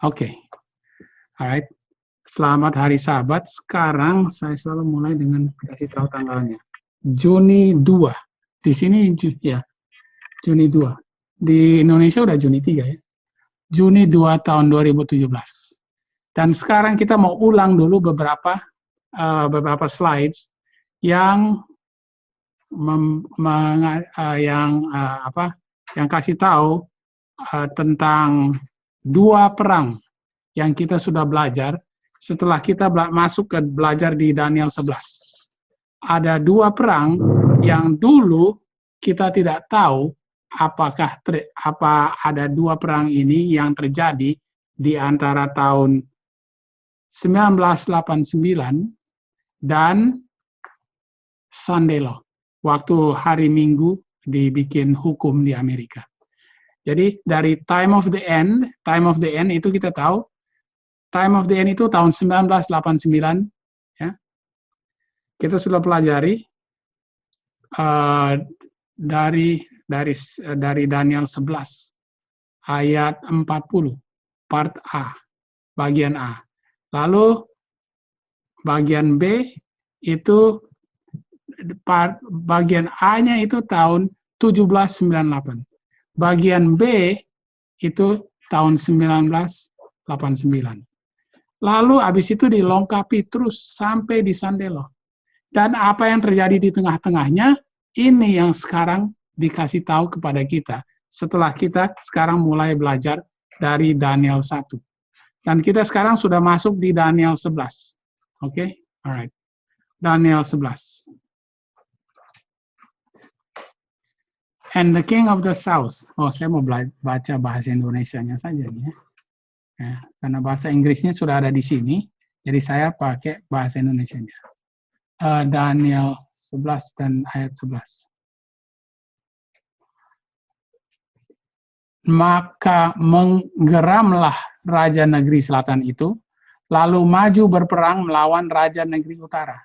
Oke. Alright. Selamat Hari Sahabat. Sekarang saya selalu mulai dengan kasih tahu tanggalnya. Juni 2. Di sini ya, Juni 2. Di Indonesia udah Juni 3 ya. Juni 2 tahun 2017. Dan sekarang kita mau ulang dulu beberapa slides yang yang kasih tahu tentang dua perang yang kita sudah belajar setelah kita masuk ke belajar di Daniel 11. Ada dua perang yang dulu kita tidak tahu apakah ada dua perang ini yang terjadi di antara tahun 1989 dan Sunday Law, waktu hari Minggu dibikin hukum di Amerika. Jadi dari time of the end itu kita tahu, time of the end itu tahun 1989, ya. Kita sudah pelajari dari Daniel 11 ayat 40 part A, bagian A. Lalu bagian B itu bagian A-nya itu tahun 1798. Bagian B itu tahun 1989. Lalu habis itu dilengkapi terus sampai di Sunday Law. Dan apa yang terjadi di tengah-tengahnya, ini yang sekarang dikasih tahu kepada kita. Setelah kita sekarang mulai belajar dari Daniel 1. Dan kita sekarang sudah masuk di Daniel 11. Oke? Alright. Daniel 11. And the king of the south. Oh, saya mau baca bahasa Indonesianya saja nih ya. Ya, karena bahasa Inggrisnya sudah ada di sini, jadi saya pakai bahasa Indonesianya. Daniel 11 dan ayat 11. Maka menggeramlah raja negeri selatan itu, lalu maju berperang melawan raja negeri utara,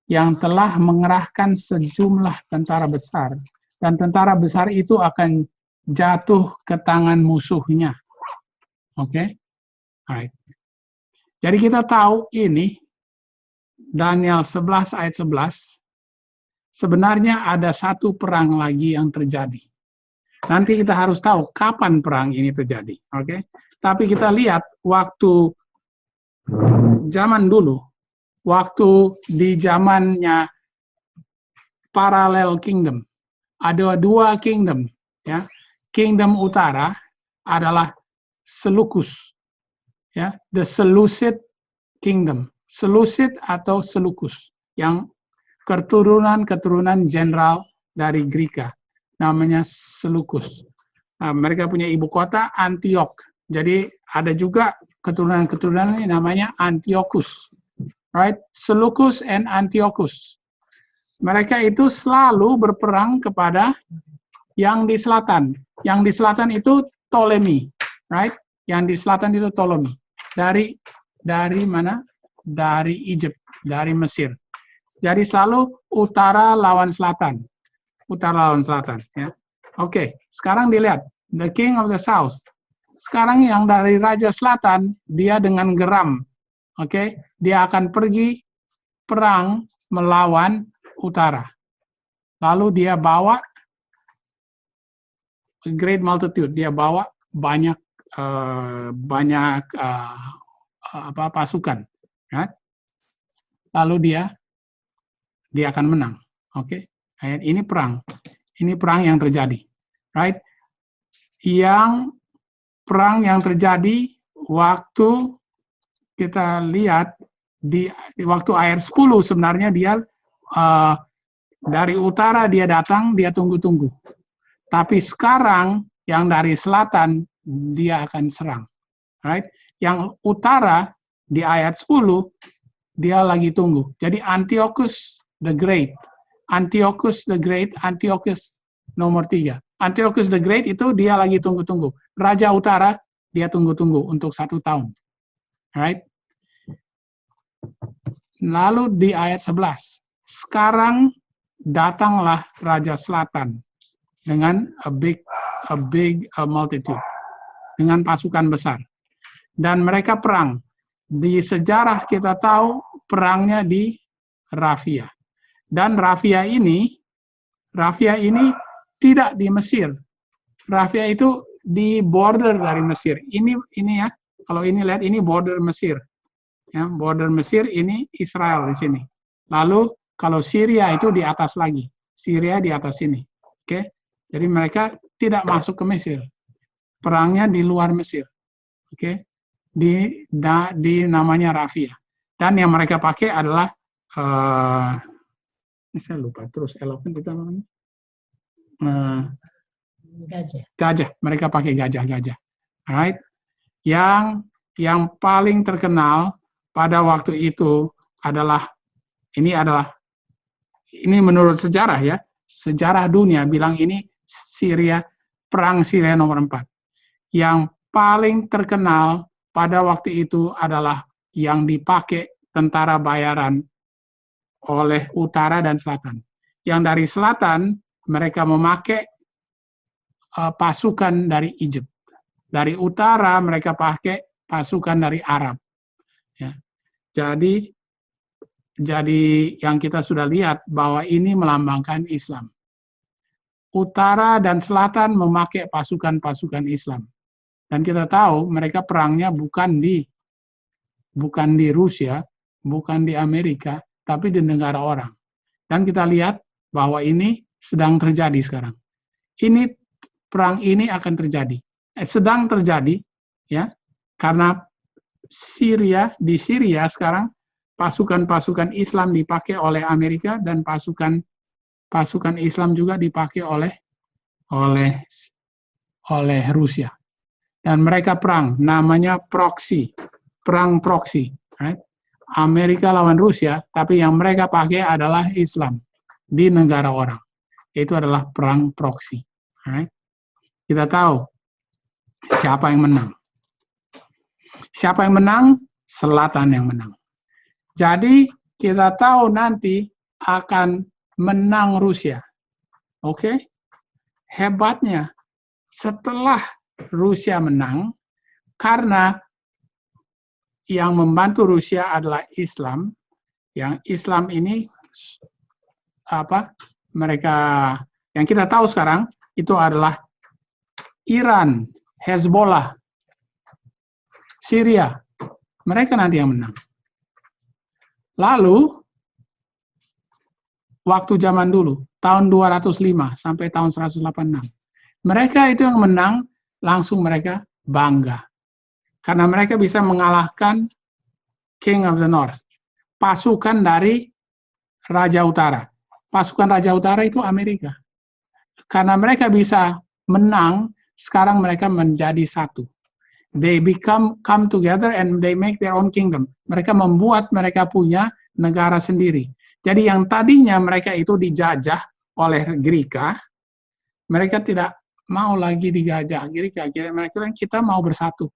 yang telah mengerahkan sejumlah tentara besar, dan tentara besar itu akan jatuh ke tangan musuhnya. Oke? Alright. Jadi kita tahu ini, Daniel 11 ayat 11, sebenarnya ada satu perang lagi yang terjadi. Nanti kita harus tahu kapan perang ini terjadi, oke? Tapi kita lihat waktu zaman dulu, waktu di zamannya parallel kingdom, ada dua kingdom, ya. Kingdom utara adalah Seleucus, ya, the Seleucid kingdom, Seleucid atau Seleucus, yang keturunan jenderal dari Grecia. Namanya Seleucus. Nah, mereka punya ibu kota Antioch. Jadi ada juga keturunan namanya Antiochus. Right? Seleucus and Antiochus. Mereka itu selalu berperang kepada yang di selatan. Yang di selatan itu Ptolemy. Right? Yang di selatan itu Ptolemy. Dari mana? Dari Egypt, dari Mesir. Jadi selalu utara lawan selatan. Utara lawan selatan, ya. Oke, sekarang dilihat the king of the south. Sekarang yang dari raja selatan, dia dengan geram, oke, dia akan pergi perang melawan utara. Lalu dia bawa a great multitude, dia bawa banyak pasukan, right? Lalu dia akan menang, oke. Ini perang yang terjadi, right? Yang perang yang terjadi waktu kita lihat di waktu ayat 10 sebenarnya dia dari utara dia datang, dia tunggu-tunggu. Tapi sekarang yang dari selatan dia akan serang, right? Yang utara di ayat 10 dia lagi tunggu. Jadi Antiochus the Great. Antiochus the Great, Antiochus nomor 3. Antiochus the Great itu dia lagi tunggu-tunggu. Raja Utara dia tunggu-tunggu untuk 1 tahun. Alright? Lalu di ayat 11. Sekarang datanglah Raja Selatan dengan a big multitude. Dengan pasukan besar. Dan mereka perang. Di sejarah kita tahu perangnya di Rafia. Dan Rafia ini tidak di Mesir. Rafia itu di border dari Mesir. Ini ya, kalau ini lihat ini border Mesir. Ya, border Mesir ini Israel di sini. Lalu kalau Syria itu di atas lagi. Syria di atas sini. Oke. Jadi mereka tidak masuk ke Mesir. Perangnya di luar Mesir. Oke. Di namanya Rafia. Dan yang mereka pakai adalah saya lupa terus elephant itu namanya. Gajah. Mereka pakai gajah. Alright. Yang paling terkenal pada waktu itu adalah ini menurut sejarah ya. Sejarah dunia bilang ini perang Syria nomor 4. Yang paling terkenal pada waktu itu adalah yang dipakai tentara bayaran oleh utara dan selatan. Yang dari selatan mereka memakai pasukan dari Egypt. Dari utara mereka pakai pasukan dari Arab. Ya. Jadi yang kita sudah lihat bahwa ini melambangkan Islam. Utara dan selatan memakai pasukan-pasukan Islam. Dan kita tahu mereka perangnya bukan di Rusia, bukan di Amerika, tapi di negara orang. Dan kita lihat bahwa ini sedang terjadi sekarang. Perang ini akan terjadi. Sedang terjadi, ya, karena di Syria sekarang pasukan-pasukan Islam dipakai oleh Amerika dan pasukan Islam juga dipakai oleh Rusia. Dan mereka perang, namanya perang proxy. Right? Amerika lawan Rusia, tapi yang mereka pakai adalah Islam di negara orang. Itu adalah perang proxy. Right? Kita tahu siapa yang menang. Siapa yang menang? Selatan yang menang. Jadi kita tahu nanti akan menang Rusia. Oke? Hebatnya, setelah Rusia menang, karena yang membantu Rusia adalah Islam, yang Islam ini mereka yang kita tahu sekarang itu adalah Iran, Hezbollah, Syria. Mereka nanti yang menang. Lalu waktu zaman dulu, tahun 205 sampai tahun 186. Mereka itu yang menang, langsung mereka bangga. Karena mereka bisa mengalahkan King of the North. Pasukan dari Raja Utara. Pasukan Raja Utara itu Amerika. Karena mereka bisa menang, sekarang mereka menjadi satu. They come together and they make their own kingdom. Mereka membuat mereka punya negara sendiri. Jadi yang tadinya mereka itu dijajah oleh Greka, mereka tidak mau lagi dijajah Greka. Mereka bilang kita mau bersatu.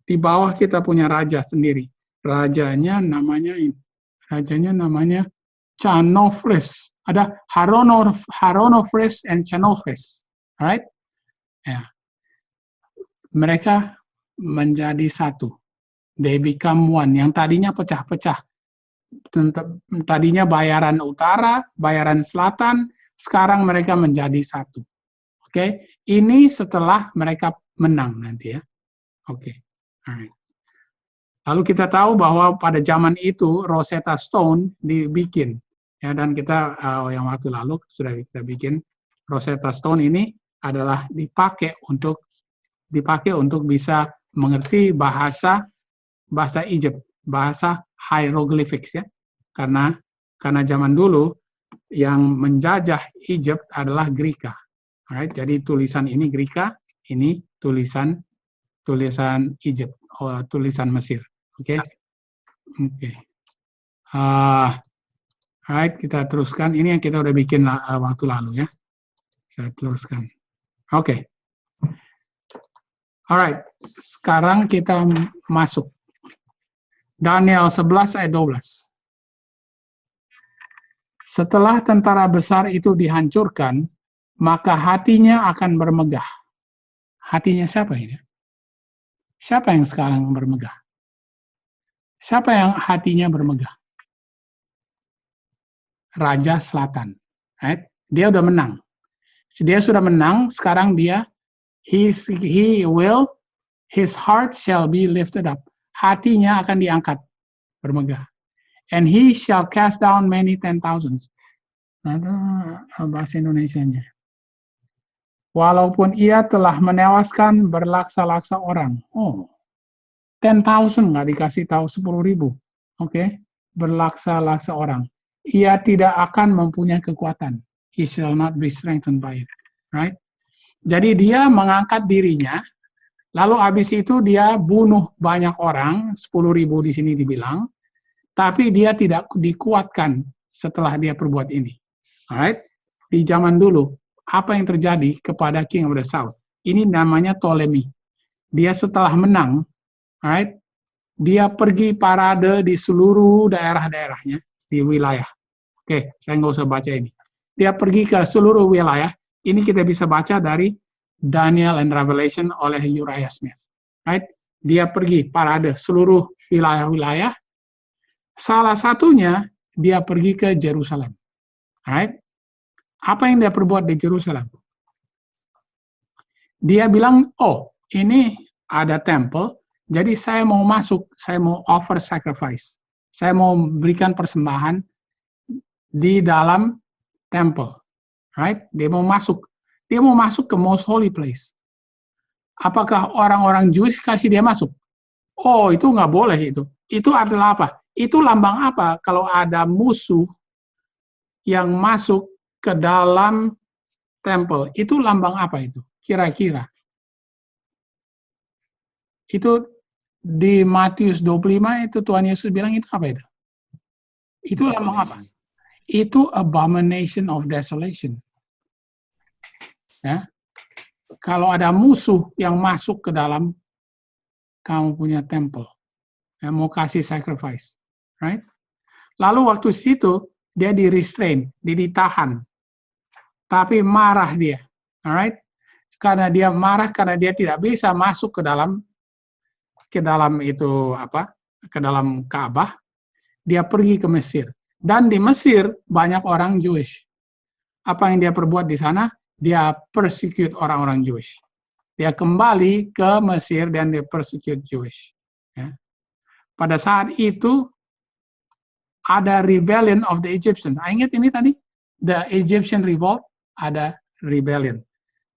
Di bawah kita punya raja sendiri. Rajanya namanya Chanofres. Ada Haronofres and Chanofres. Alright? Ya. Mereka menjadi satu. They become one. Yang tadinya pecah-pecah. Tadinya bayaran utara, bayaran selatan, sekarang mereka menjadi satu. Oke? Ini setelah mereka menang nanti ya. Oke. Alright. Lalu kita tahu bahwa pada zaman itu Rosetta Stone dibikin. Ya, dan kita yang waktu lalu sudah kita bikin Rosetta Stone ini adalah dipakai untuk bisa mengerti bahasa Egypt, bahasa hieroglyphics ya. Karena zaman dulu yang menjajah Egypt adalah Greka. Alright, jadi tulisan ini Greka, ini tulisan Egypt, tulisan Mesir. Oke. Oke. Alright, kita teruskan. Ini yang kita udah bikin waktu lalu ya. Saya teruskan. Oke. Alright, sekarang kita masuk. Daniel 11 ayat 12. Setelah tentara besar itu dihancurkan, maka hatinya akan bermegah. Hatinya siapa ini? Siapa yang sekarang bermegah? Siapa yang hatinya bermegah? Raja Selatan. Right? Dia udah menang. Dia sudah menang, sekarang dia his heart shall be lifted up. Hatinya akan diangkat, bermegah. And he shall cast down many 10,000s. Ada bahasa Indonesianya. Walaupun ia telah menewaskan berlaksa-laksa orang. Oh, 10,000 nggak dikasih tahu 10.000. Oke, berlaksa-laksa orang. Ia tidak akan mempunyai kekuatan. He shall not be strengthened by it. Right? Jadi dia mengangkat dirinya, lalu habis itu dia bunuh banyak orang, 10.000 di sini dibilang, tapi dia tidak dikuatkan setelah dia perbuat ini. Alright? Di zaman dulu, apa yang terjadi kepada King of the South? Ini namanya Ptolemy. Dia setelah menang, alright, dia pergi parade di seluruh daerah-daerahnya, di wilayah. Oke, saya nggak usah baca ini. Dia pergi ke seluruh wilayah. Ini kita bisa baca dari Daniel and Revelation oleh Uriah Smith. Right? Dia pergi parade seluruh wilayah-wilayah. Salah satunya dia pergi ke Jerusalem. Right? Apa yang dia perbuat di Jerusalem? Dia bilang, oh ini ada temple, jadi saya mau masuk, saya mau offer sacrifice. Saya mau berikan persembahan di dalam temple. Right? Dia mau masuk ke most holy place. Apakah orang-orang Jewish kasih dia masuk? Oh, itu nggak boleh itu. Itu adalah apa? Itu lambang apa kalau ada musuh yang masuk ke dalam temple? Itu lambang apa itu? Kira-kira. Itu di Matius 25 itu Tuhan Yesus bilang itu apa itu? Itu lambang apa? Itu abomination of desolation. Ya. Kalau ada musuh yang masuk ke dalam kamu punya temple, yang mau kasih sacrifice, right? Lalu waktu situ dia di restrain, dia ditahan, tapi marah dia, alright? Karena dia marah karena dia tidak bisa masuk ke dalam itu apa? Ke dalam Ka'bah, dia pergi ke Mesir. Dan di Mesir banyak orang Jewish. Apa yang dia perbuat di sana? Dia persecute orang-orang Jewish. Dia kembali ke Mesir dan dia persecute Jewish. Ya. Pada saat itu ada rebellion of the Egyptians. Ingat ini tadi? The Egyptian revolt, ada rebellion.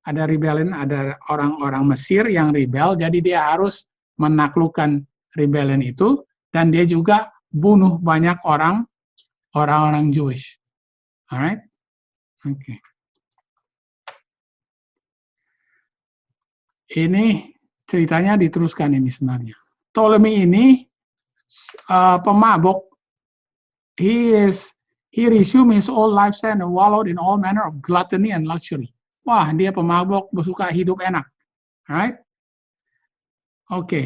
Ada rebellion, ada orang-orang Mesir yang rebel, jadi dia harus menaklukkan rebellion itu, dan dia juga bunuh banyak orang-orang Jewish. Alright? Oke. Okay. Ini ceritanya diteruskan ini sebenarnya. Ptolemy ini pemabok. He resumed his old lifestyle and wallowed in all manner of gluttony and luxury. Wah, dia pemabok, bersuka hidup enak. Alright? Oke. Okay.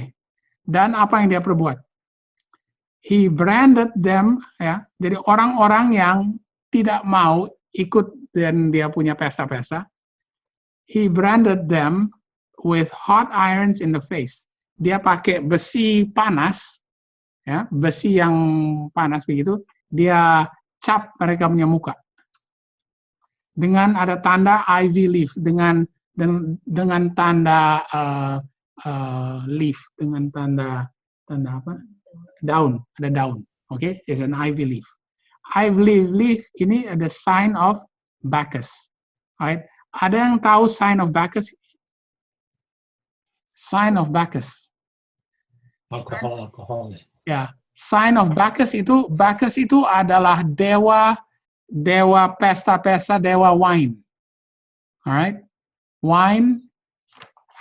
Dan apa yang dia perbuat? He branded them, ya. Jadi orang-orang yang tidak mau ikut dan dia punya pesta-pesta, he branded them with hot irons in the face. Dia pakai besi panas, ya, besi yang panas begitu, dia cap mereka punya muka. Dengan ada tanda ivy leaf, dengan tanda leaf, dengan tanda apa? Daun, ada daun. Okay, it's an ivy leaf. Ivy leaf ini ada sign of Bacchus. Right? Ada yang tahu sign of Bacchus? Sign of Bacchus. Alkohol. Ya, sign of Bacchus itu adalah dewa pesta-pesta, dewa wine. Alright? Wine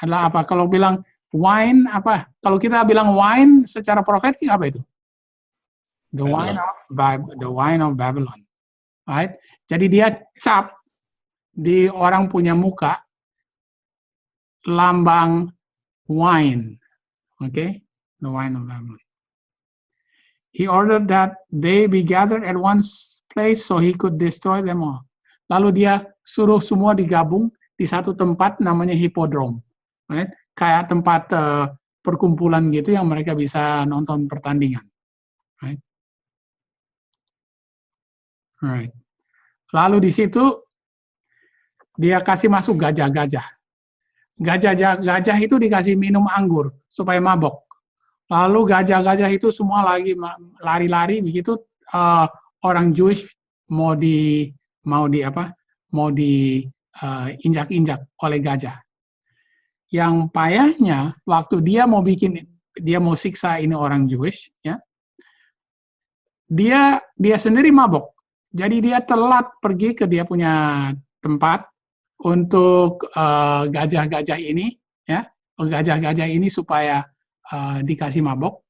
adalah apa? Kalau bilang wine apa? Kalau kita bilang wine secara profetik apa itu? The wine of Babylon. Alright? Jadi dia cap di orang punya muka lambang wine. Okay? The wine of Babylon. He ordered that they be gathered at one place so he could destroy them all. Lalu dia suruh semua digabung di satu tempat namanya hippodrome. Right? Kayak tempat perkumpulan gitu yang mereka bisa nonton pertandingan. Right? Right. Lalu di situ dia kasih masuk gajah-gajah. Gajah itu dikasih minum anggur supaya mabok. Lalu gajah-gajah itu semua lagi lari-lari begitu, orang Jewish mau diinjak-injak oleh gajah. Yang payahnya waktu dia mau siksa ini orang Jewish, ya, dia sendiri mabok. Jadi dia telat pergi ke dia punya tempat untuk gajah-gajah ini, ya, gajah-gajah ini supaya dikasih mabok.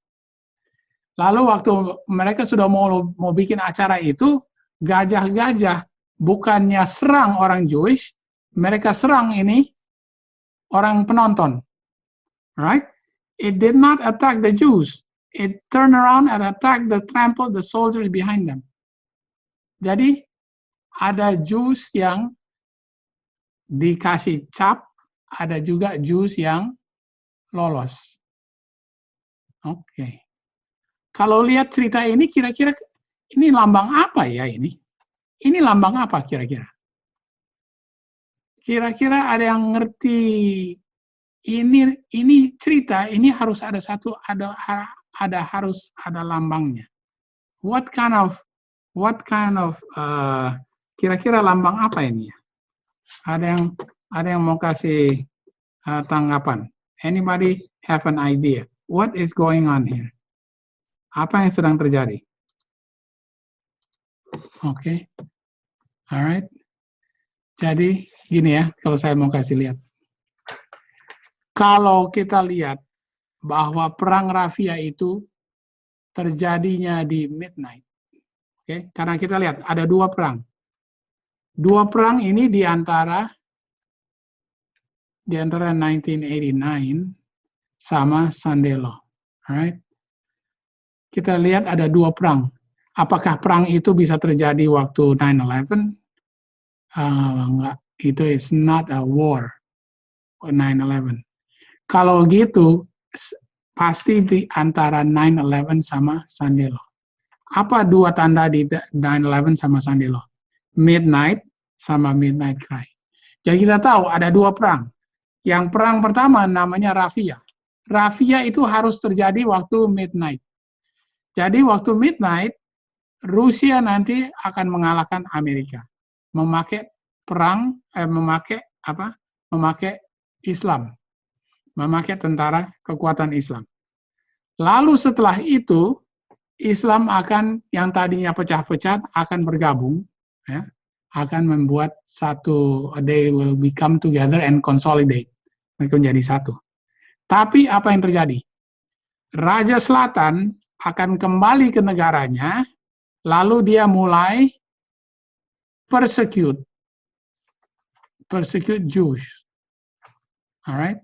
Lalu waktu mereka sudah mau bikin acara itu, gajah-gajah bukannya serang orang Jewish, mereka serang ini orang penonton, right? It did not attack the Jews. It turned around and attacked trampled the soldiers behind them. Jadi ada Jews yang dikasih cap, ada juga Jews yang lolos. Oke. Kalau lihat cerita ini, kira-kira ini lambang apa ya ini? Ini lambang apa kira-kira? Kira-kira ada yang ngerti ini cerita, ini harus harus ada lambangnya. What kind of kira-kira lambang apa ini ya? Ada yang mau kasih tanggapan? Anybody have an idea? What is going on here? Apa yang sedang terjadi? Oke. Alright. Jadi gini ya, kalau saya mau kasih lihat. Kalau kita lihat bahwa perang Raffia itu terjadinya di midnight. Oke, karena kita lihat ada dua perang. Dua perang ini di antara 1989 sama Sunday Law. Alright. Kita lihat ada dua perang. Apakah perang itu bisa terjadi waktu 9/11? Enggak, itu is not a war. 9/11. Kalau gitu, pasti di antara 9/11 sama Sunday Law. Apa dua tanda di 9/11 sama Sunday Law? Midnight sama Midnight Cry. Jadi kita tahu ada dua perang. Yang perang pertama namanya Raffia. Raffia itu harus terjadi waktu midnight. Jadi waktu midnight, Rusia nanti akan mengalahkan Amerika. Memakai Islam. Memakai tentara kekuatan Islam. Lalu setelah itu, Islam yang tadinya pecah-pecah akan bergabung, ya, akan membuat satu, they will become together and consolidate. Mereka menjadi satu. Tapi apa yang terjadi? Raja Selatan akan kembali ke negaranya, lalu dia mulai persecute Jews. Alright?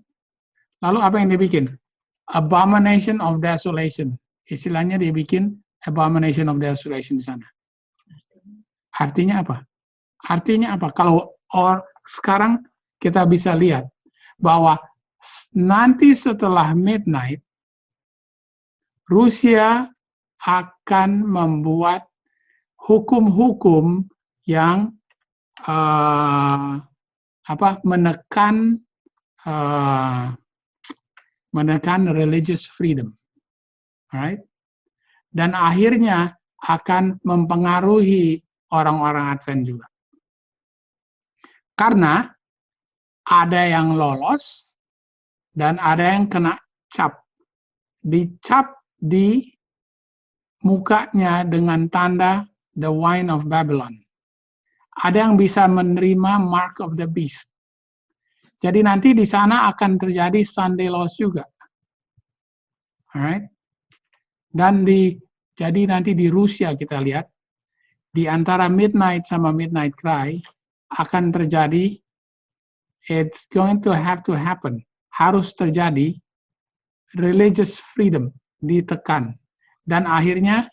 Lalu apa yang dia bikin? Abomination of Desolation. Istilahnya dia bikin Abomination of Desolation di sana. Artinya apa? Artinya apa? Kalau sekarang kita bisa lihat bahwa nanti setelah midnight, Rusia akan membuat hukum-hukum yang menekan religious freedom, alright? Dan akhirnya akan mempengaruhi orang-orang Advent juga. Karena ada yang lolos dan ada yang kena cap. Dicap di mukanya dengan tanda the wine of Babylon. Ada yang bisa menerima mark of the beast. Jadi nanti di sana akan terjadi Sunday Laws juga. Alright? Dan jadi nanti di Rusia kita lihat, di antara midnight sama midnight cry akan terjadi, it's going to have to happen, harus terjadi religious freedom ditekan, dan akhirnya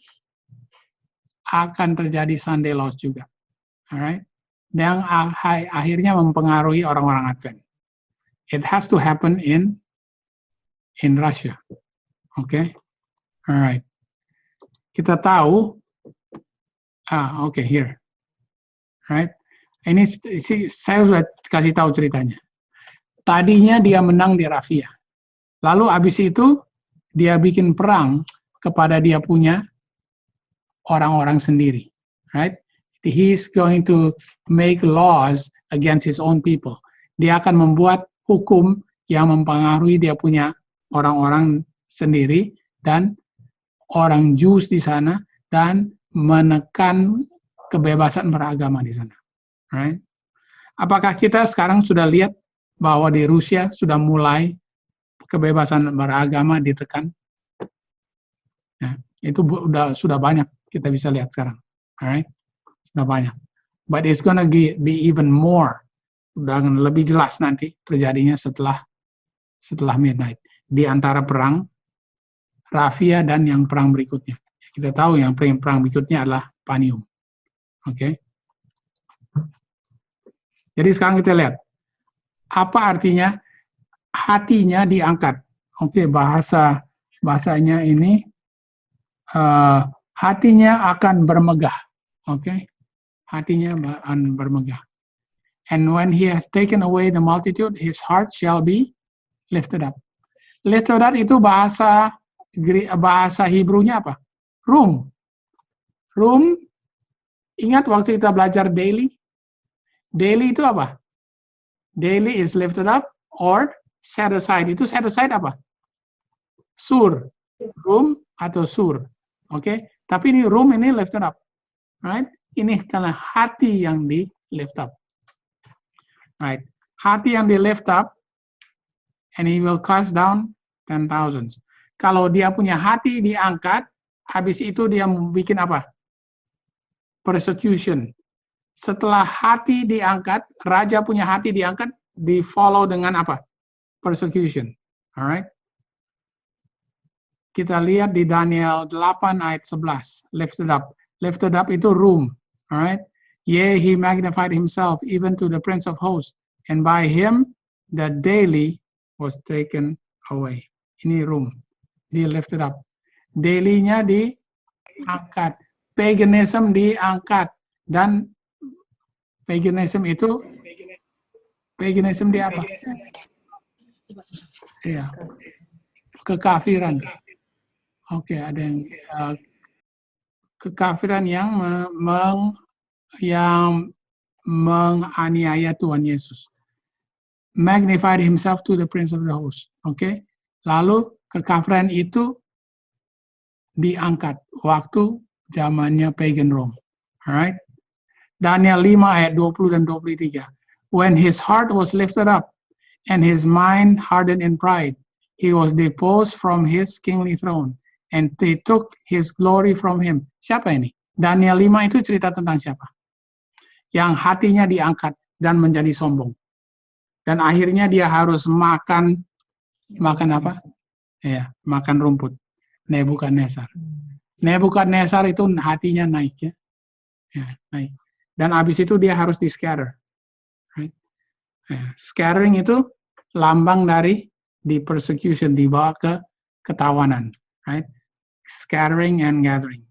akan terjadi Sunday Laws juga. Alright? Yang akhirnya mempengaruhi orang-orang Advent. It has to happen in in Russia. Okay, alright. Kita tahu, okay, here, right? Ini saya sudah kasih tahu ceritanya. Tadinya dia menang di Raffia, lalu abis itu dia bikin perang kepada dia punya orang-orang sendiri, right? He's going to make laws against his own people. Dia akan membuat hukum yang mempengaruhi dia punya orang-orang sendiri dan orang Jews di sana dan menekan kebebasan beragama di sana, right? Apakah kita sekarang sudah lihat bahwa di Rusia sudah mulai kebebasan beragama ditekan? Ya, itu sudah banyak kita bisa lihat sekarang, alright? Sudah banyak. But it's gonna be even more. Dan lebih jelas nanti terjadinya setelah midnight di antara perang Raffia dan yang perang berikutnya. Kita tahu yang perang berikutnya adalah Panium. Oke. Jadi sekarang kita lihat apa artinya hatinya diangkat. Oke, bahasanya ini hatinya akan bermegah. Oke. Hatinya akan bermegah. And when he has taken away the multitude, his heart shall be lifted up. Lifted up itu bahasa Hebrew-nya apa? Room. Room, ingat waktu kita belajar daily? Daily itu apa? Daily is lifted up or set aside. Itu set aside apa? Sur. Room atau sur. Oke? Tapi ini room ini lifted up. Right? Ini karena hati yang di lift up. Right? Hati yang di lift up, and he will cast down 10,000. Kalau dia punya hati diangkat, habis itu dia bikin apa? Persecution. Setelah hati diangkat, raja punya hati diangkat, di follow dengan apa? Persecution. Alright? Kita lihat di Daniel 8 ayat 11. Lifted up. Lifted up itu room. Alright? Yea, he magnified himself even to the prince of hosts, and by him the daily was taken away. Ini room. Di lifted up. Daily-nya diangkat. Paganism diangkat. Dan paganism itu di apa? Iya. Kekafiran. Oke, ada yang kekafiran yang menganiaya Tuhan Yesus. Magnified himself to the prince of the host. Oke. Lalu kekafiran itu diangkat waktu zamannya pagan Rome. Alright? Daniel 5 ayat 20 dan 23. When his heart was lifted up and his mind hardened in pride, he was deposed from his kingly throne and they took his glory from him. Siapa ini? Daniel 5 itu cerita tentang siapa? Yang hatinya diangkat dan menjadi sombong. Dan akhirnya dia harus makan apa? Ya, makan rumput. Nebukadnezar. Nebukadnezar itu hatinya naik ya. Ya, naik. Dan habis itu dia harus di-scatter. Right? Ya, scattering itu lambang dari di persecution, dibawa ke ketawanan. Right? Scattering and gathering.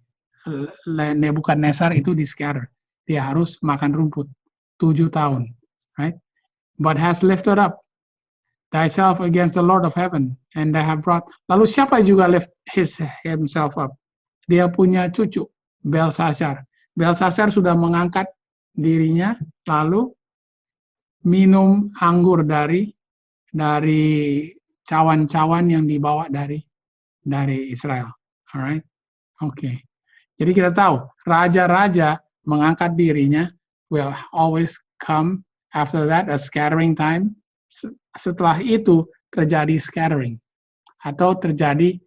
Nebukadnezar itu di-scatter. Dia harus makan rumput 7 tahun. Right? But has lifted up thyself against the Lord of heaven, and they have brought. Lalu siapa juga lift himself up? Dia punya cucu, Belshazzar. Belshazzar sudah mengangkat dirinya, lalu minum anggur dari cawan-cawan yang dibawa dari Israel. Alright, okay. Jadi kita tahu raja-raja mengangkat dirinya will always come after that a scattering time. Setelah itu terjadi scattering atau terjadi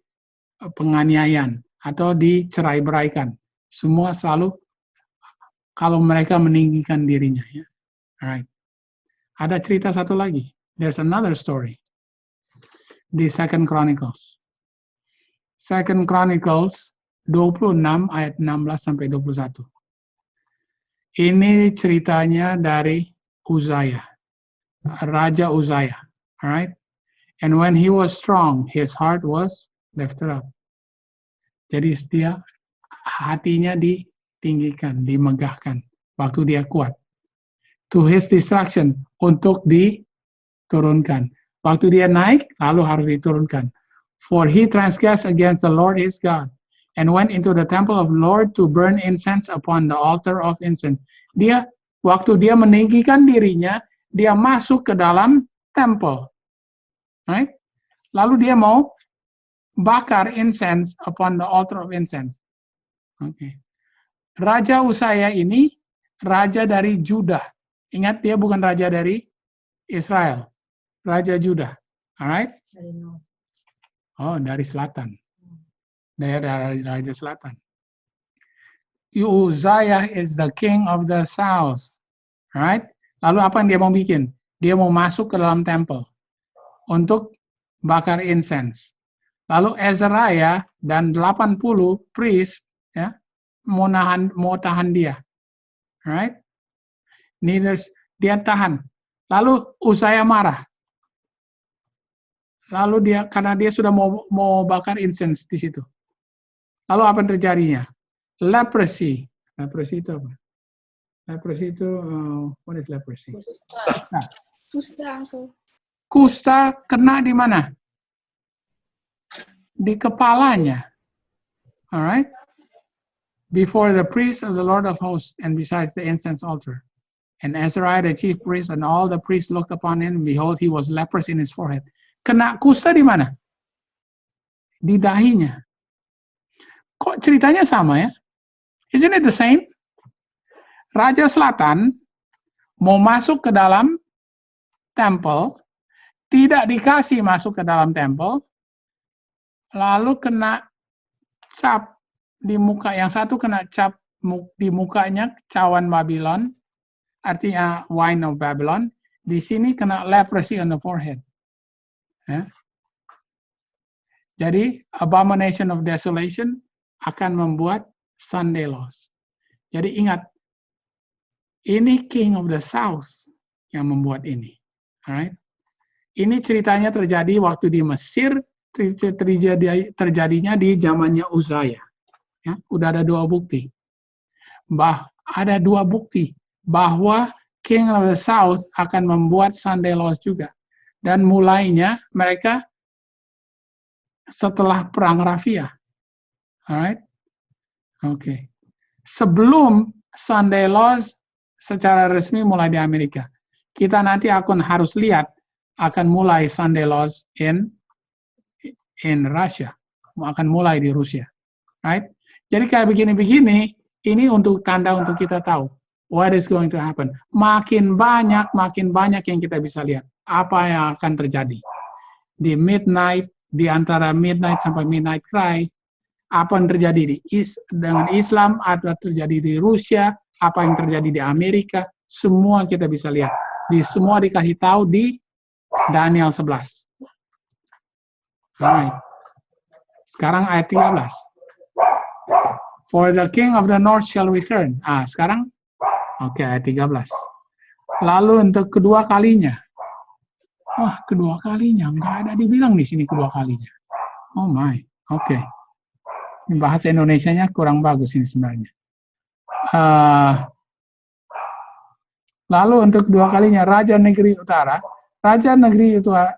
penganiayaan atau dicerai-beraikan. Semua selalu kalau mereka meninggikan dirinya. Ya. Alright. Ada cerita satu lagi. There's another story. Di Second Chronicles. Second Chronicles 26 ayat 16 sampai 21. Ini ceritanya dari Uzziah. Raja Uzziah. Alright. And when he was strong, his heart was lifted up. Jadi dia hatinya ditinggikan, dimegahkan waktu dia kuat. To his destruction, untuk diturunkan. Waktu dia naik, lalu harus diturunkan. For he transgressed against the Lord his God, and went into the temple of the Lord to burn incense upon the altar of incense. Waktu dia meninggikan dirinya, dia masuk ke dalam temple. Right? Lalu dia mau bakar incense upon the altar of incense. Okay. Raja Uzziah ini raja dari Judah. Ingat, dia bukan raja dari Israel. Raja Judah. Alright? Oh, dari selatan. Dari raja selatan. Uzziah is the king of the south. Alright? Lalu apa yang dia mau bikin? Dia mau masuk ke dalam temple untuk bakar incense. Lalu Azariah dan 80 priest ya, mau tahan dia. Alright? Dia tahan. Lalu Uzziah marah. Lalu karena dia sudah mau bakar incense di situ. Lalu apa yang terjadinya? Leprosy. Leprosy itu apa? Leprosy itu what is leprosy? Kusta kena di mana? Di kepalanya. Alright? Before the priest of the Lord of hosts, and besides the incense altar. And Azariah the chief priest and all the priests looked upon him, and behold, he was leprous in his forehead. Kena kusta di mana? Di dahinya. Kok ceritanya sama ya? Isn't it the same? Raja Selatan mau masuk ke dalam temple, tidak dikasih masuk ke dalam temple, lalu kena cap di muka. Yang satu kena cap di mukanya, cawan Babylon, artinya wine of Babylon. Di sini kena leprosy on the forehead. Ya. Jadi abomination of desolation akan membuat Sunday laws. Jadi ingat, ini king of the south yang membuat ini. Alright? Ini ceritanya terjadi waktu di Mesir, terjadinya di zamannya Uzziah. Ya, udah ada dua bukti. Ada dua bukti bahwa king of the south akan membuat Sunday laws juga. Dan mulainya mereka setelah perang Rafia. Alright? Okay. Sebelum Sunday laws secara resmi mulai di Amerika, kita nanti harus lihat akan mulai Sunday laws in Russia, akan mulai di Rusia. Right? Jadi kayak begini-begini, ini untuk tanda untuk kita tahu what is going to happen. Makin banyak yang kita bisa lihat apa yang akan terjadi di midnight, di antara midnight sampai midnight cry. Apa yang terjadi dengan Islam, apa yang terjadi di Rusia, apa yang terjadi di Amerika, semua kita bisa lihat. Semua dikasih tahu di Daniel 11. Alright. Sekarang ayat 13. For the king of the north shall return. Sekarang oke, ayat 13. Lalu untuk kedua kalinya. Wah, kedua kalinya nggak ada dibilang di sini kedua kalinya. Oh my. Oke. Bahasa Indonesianya kurang bagus ini sebenarnya. Lalu untuk kedua kalinya Raja Negeri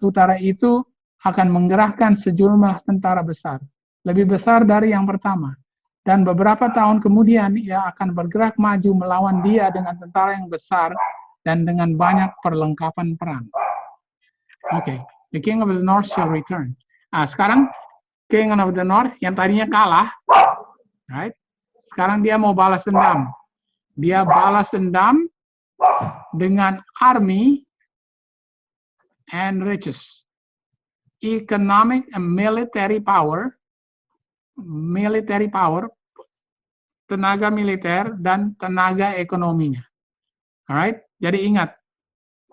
Utara itu akan menggerahkan sejumlah tentara besar, lebih besar dari yang pertama. Dan beberapa tahun kemudian ia akan bergerak maju melawan dia dengan tentara yang besar dan dengan banyak perlengkapan perang. Oke, the king of the north shall return. Sekarang king of the north yang tadinya kalah, right? Sekarang dia mau balas dendam. Dia balas dendam dengan army and riches, economic and military power, tenaga militer dan tenaga ekonominya. Alright, jadi ingat,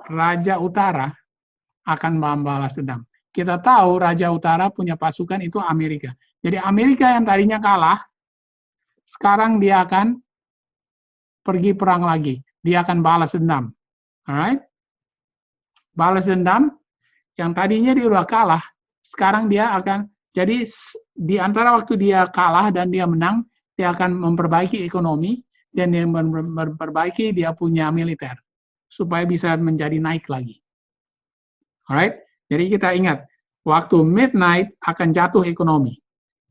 Raja Utara akan membalas dendam. Kita tahu Raja Utara punya pasukan itu Amerika. Jadi Amerika yang tadinya kalah, sekarang dia akan pergi perang lagi. Dia akan balas dendam. Alright? Balas dendam. yang tadinya dia udah kalah, sekarang dia akan, jadi di antara waktu dia kalah dan dia menang, dia akan memperbaiki ekonomi, dan dia memperbaiki dia punya militer, supaya bisa menjadi naik lagi. Alright? Jadi kita ingat, waktu midnight akan jatuh ekonomi.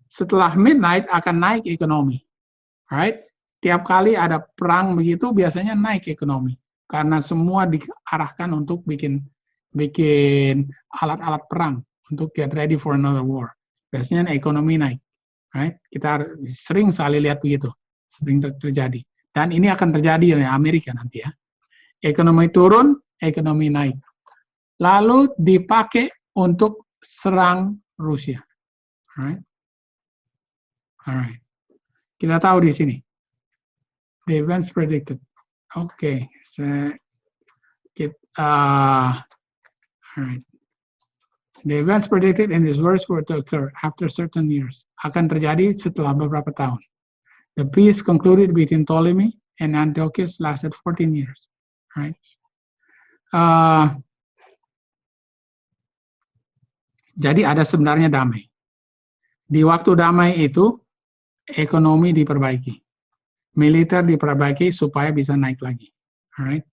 Setelah midnight akan naik ekonomi. Alright? Tiap kali ada perang begitu biasanya naik ekonomi. Karena semua diarahkan untuk bikin alat-alat perang untuk get ready for another war. Biasanya ekonomi naik. Right? Kita sering sekali lihat begitu. Sering terjadi. Dan ini akan terjadi di Amerika nanti ya. Ekonomi turun, ekonomi naik. Lalu dipakai untuk serang Rusia. Alright? Alright. Kita tahu di sini. The events predicted. Oke. Alright. The events predicted in this verse were to occur after certain years. Akan terjadi setelah beberapa tahun. The peace concluded between Ptolemy and Antiochus lasted 14 years. Right? Jadi ada sebenarnya damai. Di waktu damai itu, ekonomi diperbaiki. Militer diperbaiki supaya bisa naik lagi. Alright?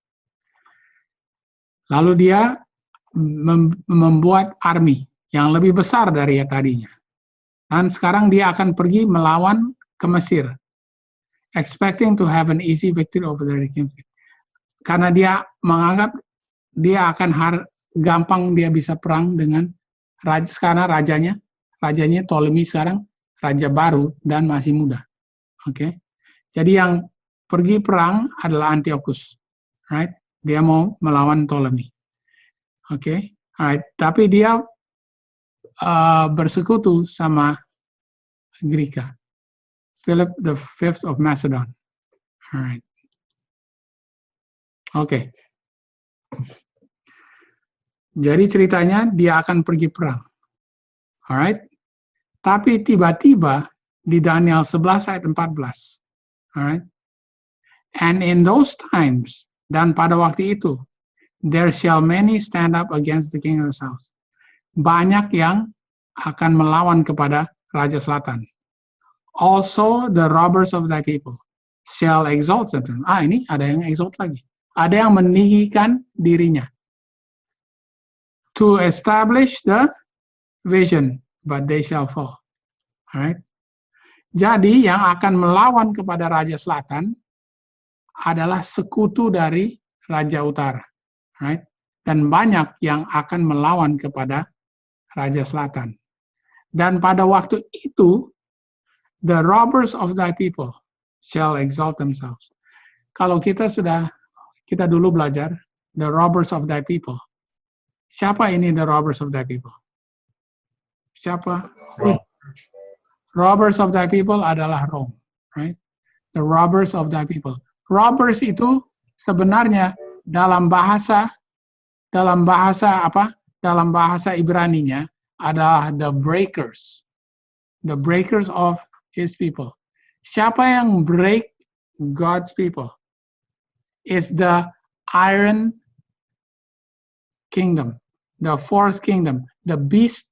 Lalu dia membuat army yang lebih besar dari yang tadinya. Dan sekarang dia akan pergi melawan ke Mesir. Expecting to have an easy victory over the kingdom. Karena dia menganggap dia akan gampang dia bisa perang dengan raja, karena rajanya Ptolemy sekarang raja baru dan masih muda. Oke. Jadi yang pergi perang adalah Antiochus. Right? Dia mau melawan Ptolemy. Oke. Alright. Tapi dia bersekutu sama Greka. Philip the Fifth of Macedon. Alright. Oke. Jadi ceritanya dia akan pergi perang. Alright. Tapi tiba-tiba di Daniel 11 ayat 14. Alright. And in those times, dan pada waktu itu, there shall many stand up against the king of the south. Banyak yang akan melawan kepada Raja Selatan. Also the robbers of thy people shall exalt them. Ini ada yang exalt lagi. Ada yang meninggikan dirinya. To establish the vision, but they shall fall. Alright. Jadi yang akan melawan kepada Raja Selatan adalah sekutu dari Raja Utara. Right? Dan banyak yang akan melawan kepada Raja Selatan. Dan pada waktu itu, the robbers of thy people shall exalt themselves. Kalau kita dulu belajar, the robbers of thy people. Siapa ini the robbers of thy people? Siapa? Robbers of thy people adalah Rome. Right? The robbers of thy people. Robbers itu sebenarnya dalam bahasa apa? Dalam bahasa Ibraninya adalah the breakers of his people. Siapa yang break God's people? Is the iron kingdom, the fourth kingdom, the beast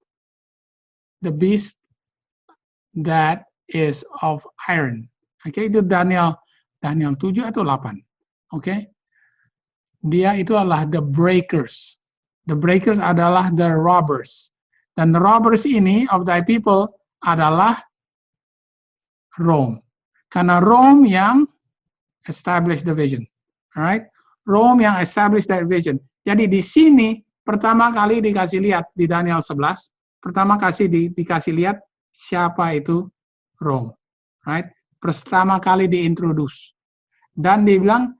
that is of iron. Oke, itu Daniel 7 atau 8. Oke. Dia itu adalah the breakers. The breakers adalah the robbers. Dan the robbers ini of thy people adalah Rome. Karena Rome yang establish the vision. Alright? Rome yang establish that vision. Jadi di sini pertama kali dikasih lihat di Daniel 11, pertama dikasih lihat siapa itu Rome. Right? Pertama kali diintroduce. Dan dibilang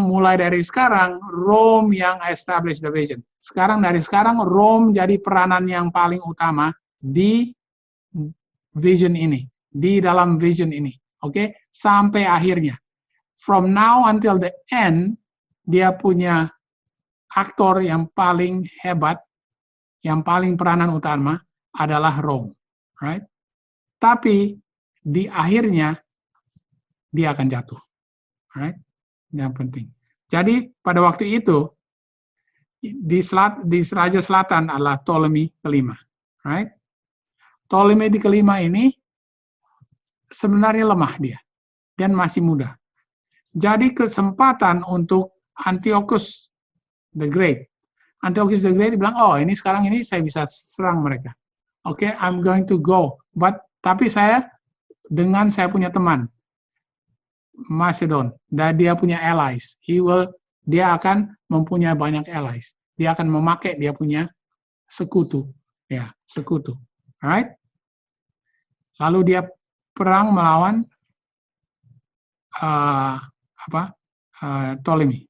mulai dari sekarang Rome yang establish the vision. Dari sekarang Rome jadi peranan yang paling utama di vision ini, di dalam vision ini. Oke? Sampai akhirnya. From now until the end, dia punya aktor yang paling hebat, yang paling peranan utama adalah Rome. Right? Tapi di akhirnya dia akan jatuh. Right? Yang penting. Jadi pada waktu itu di Raja Selatan adalah Ptolemy kelima, right? Ptolemy di kelima ini sebenarnya lemah dia dan masih muda. Jadi kesempatan untuk Antiochus the Great. Antiochus the Great bilang, oh ini sekarang ini saya bisa serang mereka. Oke, I'm going to go. Tapi saya punya teman Macedon, dan dia punya allies. Dia akan mempunyai banyak allies. Dia akan memakai dia punya sekutu, ya sekutu. Alright? Lalu dia perang melawan Ptolemy.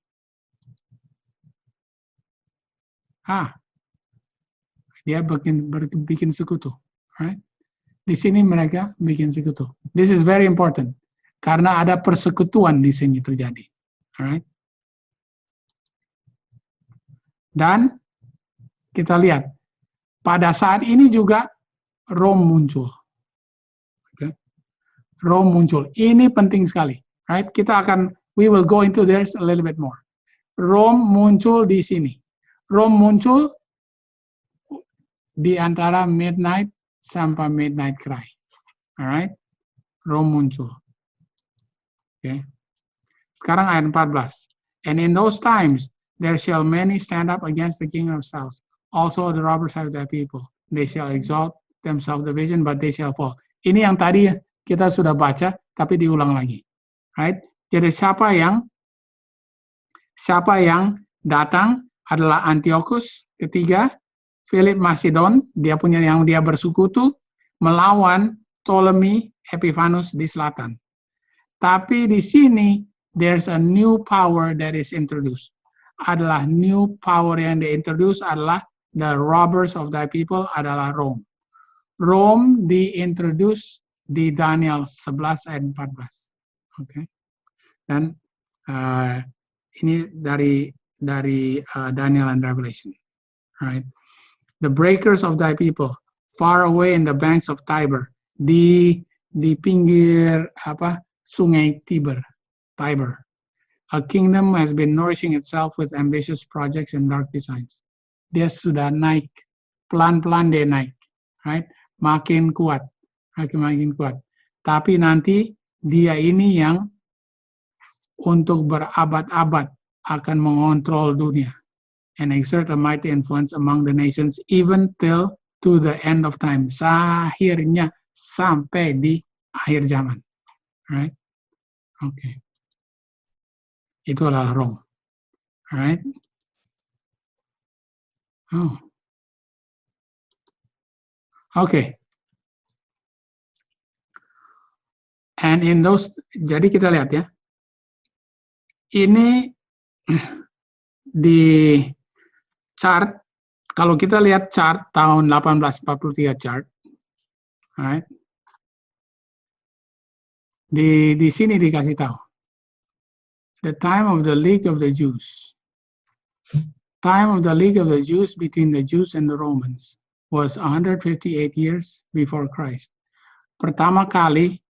Dia bikin sekutu. Right? Di sini mereka bikin sekutu. This is very important karena ada persekutuan di sini terjadi. Alright? Dan kita lihat pada saat ini juga Rome muncul. Okay? Rome muncul. Ini penting sekali. Right? We will go into this a little bit more. Rome muncul di sini. Rome muncul di antara midnight sampai midnight cry. Alright? Rome muncul. Okay. Sekarang ayat 14. And in those times there shall many stand up against the king of south. Also the robbers of their people. They shall exalt themselves the vision, but they shall fall. Ini yang tadi kita sudah baca, tapi diulang lagi. Right? Jadi siapa yang datang adalah Antiochus ketiga, Philip Macedon, dia bersekutu melawan Ptolemy Epiphanes di selatan. Tapi di sini there's a new power that is introduced. Adalah new power yang diintroduce adalah the robbers of thy people adalah Rome. Rome diintroduce di Daniel 11 ayat 14. Okay. Dan ini dari Daniel and Revelation. Right. The breakers of thy people far away in the banks of Tiber, di pinggir sungai Tiber. A kingdom has been nourishing itself with ambitious projects and dark designs. Dia sudah naik, pelan-pelan dia naik, right? Makin kuat. Tapi nanti dia ini yang untuk berabad-abad akan mengontrol dunia and exert a mighty influence among the nations even till to the end of time. Akhirnya sampai di akhir zaman. Right? Okay. Itu adalah Rome. Right? Oh. Okay. And in those, jadi kita lihat ya. Ini di chart, kalau kita lihat chart tahun 1843 chart, right? Di sini dikasih tahu. The time of the League of the Jews. Time of the League of the Jews between the Jews and the Romans was 158 years before Christ. Pertama kali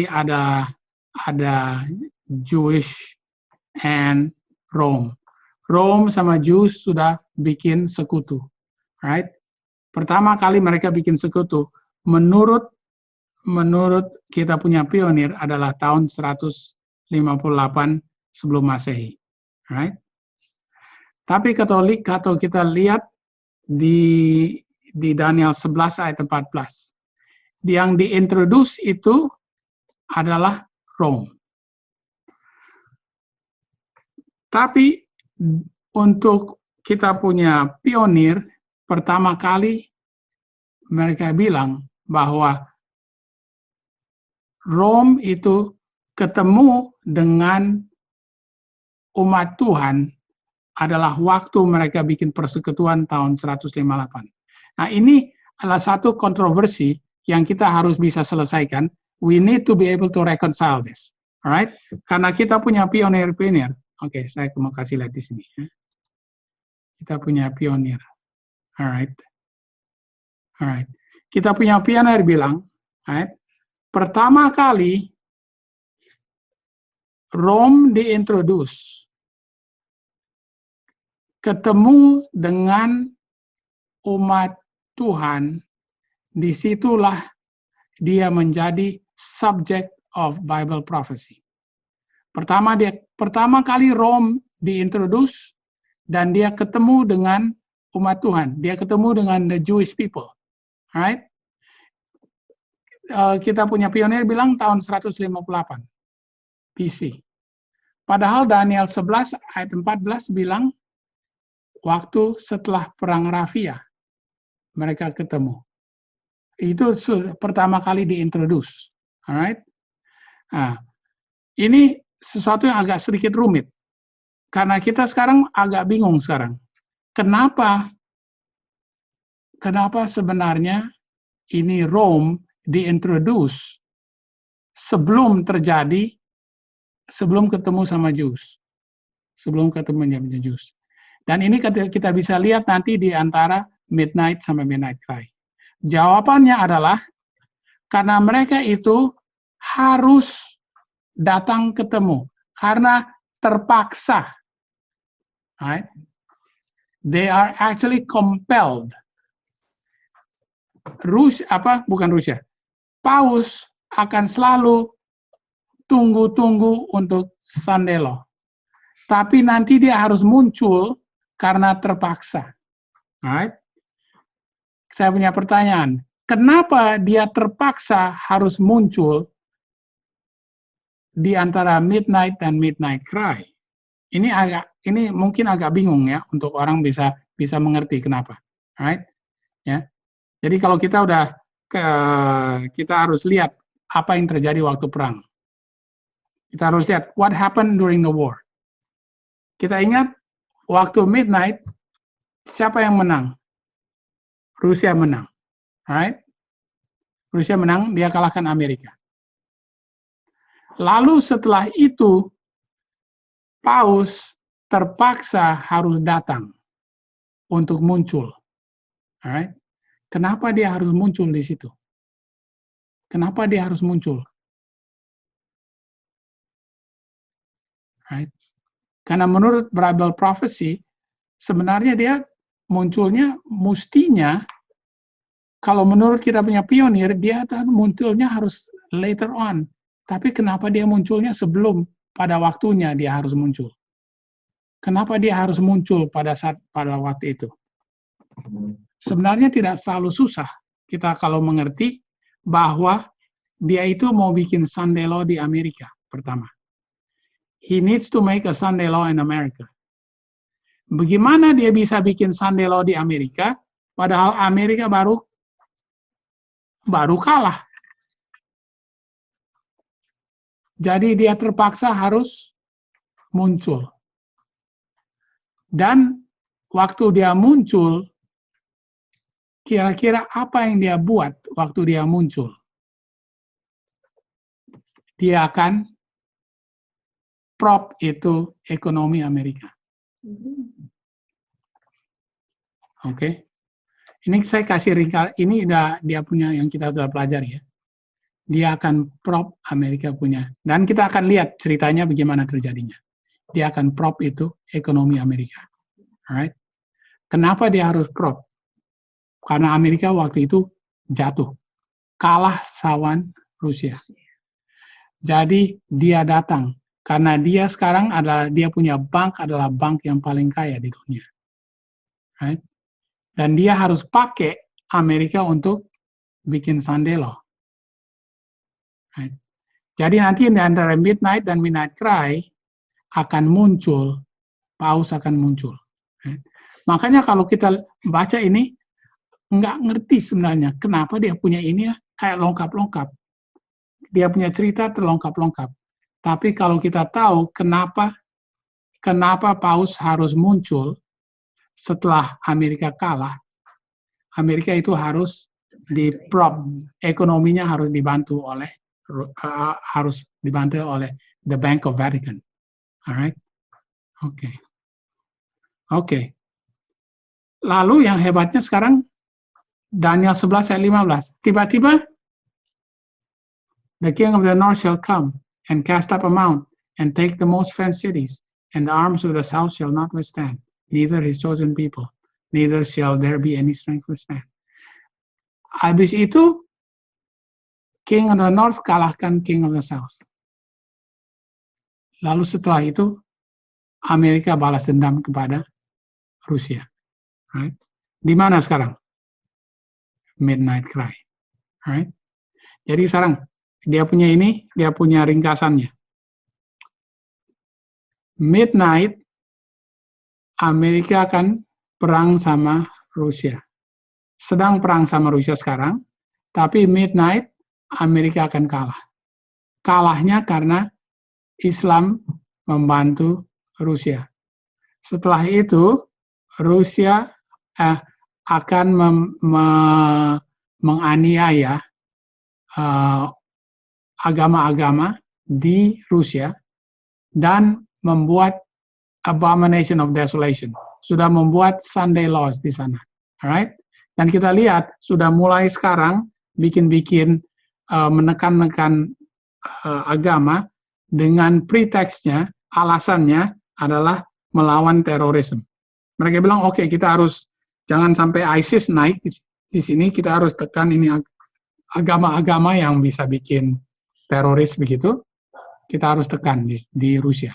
ada Jewish and Rome. Rome sama Jews sudah bikin sekutu, right? Pertama kali mereka bikin sekutu, menurut kita punya pionir adalah tahun 158 sebelum Masehi, right? Tapi Katolik, kalau kita lihat di Daniel 11 ayat 14, yang diintroduce itu adalah Rome. Tapi untuk kita punya pionir, pertama kali mereka bilang bahwa Rome itu ketemu dengan umat Tuhan adalah waktu mereka bikin persekutuan tahun 158. Nah, ini adalah satu kontroversi yang kita harus bisa selesaikan. We need to be able to reconcile this. Alright? Karena kita punya pionir-pionir. Oke, saya mau kasih lihat di sini. Kita punya pionir. Alright. Kita punya pionir bilang, alright, pertama kali Rome diintroduce ketemu dengan umat Tuhan, disitulah dia menjadi subject of Bible prophecy. Pertama kali Rome diintroduce dan dia ketemu dengan umat Tuhan. Dia ketemu dengan the Jewish people. Alright? Kita punya pionir bilang tahun 158 BC. Padahal Daniel 11 ayat 14 bilang waktu setelah perang Rafia mereka ketemu. Itu pertama kali diintroduce. Alright? Nah, ini sesuatu yang agak sedikit rumit. Karena kita sekarang agak bingung sekarang. Kenapa sebenarnya ini Rome diintroduce sebelum ketemu sama Jews. Sebelum ketemu sama Jews. Dan ini kita bisa lihat nanti di antara Midnight sama Midnight Cry. Jawabannya adalah karena mereka itu harus datang ketemu. Karena terpaksa. Right? They are actually compelled. Paus akan selalu tunggu-tunggu untuk Sandelo. Tapi nanti dia harus muncul karena terpaksa. Right? Saya punya pertanyaan. Kenapa dia terpaksa harus muncul di antara Midnight dan Midnight Cry? Ini mungkin agak bingung ya untuk orang bisa mengerti kenapa. Right? Ya. Jadi kalau kita harus lihat apa yang terjadi waktu perang. Kita harus lihat what happened during the war. Kita ingat waktu Midnight siapa yang menang? Rusia menang. Right? Rusia menang, dia kalahkan Amerika. Lalu setelah itu Paus terpaksa harus datang untuk muncul. Alright? Kenapa dia harus muncul di situ? Kenapa dia harus muncul? Right? Karena menurut Bible prophecy, sebenarnya dia munculnya mestinya, kalau menurut kita punya pionir, dia munculnya harus later on. Tapi kenapa dia munculnya sebelum pada waktunya dia harus muncul? Kenapa dia harus muncul pada waktu itu? Sebenarnya tidak terlalu susah kita kalau mengerti bahwa dia itu mau bikin Sunday Law di Amerika pertama. He needs to make a Sunday Law in America. Bagaimana dia bisa bikin Sunday Law di Amerika, padahal Amerika baru kalah. Jadi dia terpaksa harus muncul. Dan waktu dia muncul, kira-kira apa yang dia buat waktu dia muncul? Dia akan prop itu ekonomi Amerika. Oke. Ini saya kasih ringkas, ini dia punya yang kita sudah pelajari ya. Dia akan prop Amerika punya. Dan kita akan lihat ceritanya bagaimana terjadinya. Dia akan prop itu ekonomi Amerika. Alright? Kenapa dia harus prop? Karena Amerika waktu itu jatuh. Kalah lawan Rusia. Jadi dia datang. Karena dia sekarang dia punya bank adalah bank yang paling kaya di dunia. Right? Dan dia harus pakai Amerika untuk bikin Sunday Law. Right? Jadi nanti di antara Midnight dan Midnight Cry akan muncul, Paus akan muncul. Right? Makanya kalau kita baca ini, nggak ngerti sebenarnya kenapa dia punya ini ya, kayak lengkap-lengkap. Dia punya cerita terlengkap-lengkap. Tapi kalau kita tahu kenapa Paus harus muncul setelah Amerika kalah, Amerika itu harus di-prop, ekonominya harus dibantu oleh the Bank of Vatican. Alright? Oke. Lalu yang hebatnya sekarang Daniel 11 ayat 15. Tiba-tiba the king of the north shall come and cast up a mount and take the most fenced cities, and the arms of the south shall not withstand. neither his chosen people, neither shall there be any strength to stand. Habis itu, King of the North kalahkan King of the South. Lalu setelah itu, Amerika balas dendam kepada Rusia. Right? Di mana sekarang? Midnight Cry. Right? Jadi sekarang dia punya ini, dia punya ringkasannya. Midnight, Amerika akan perang sama Rusia. Sedang perang sama Rusia sekarang, tapi midnight, Amerika akan kalah. Kalahnya karena Islam membantu Rusia. Setelah itu, Rusia akan menganiaya agama-agama di Rusia dan membuat abomination of desolation. Sudah membuat Sunday laws di sana. Alright? Dan kita lihat sudah mulai sekarang bikin-bikin menekan-nekan agama dengan preteksnya, alasannya adalah melawan terorisme. Mereka bilang, oke, kita harus jangan sampai ISIS naik di sini, kita harus tekan ini agama-agama yang bisa bikin teroris begitu, kita harus tekan di Rusia.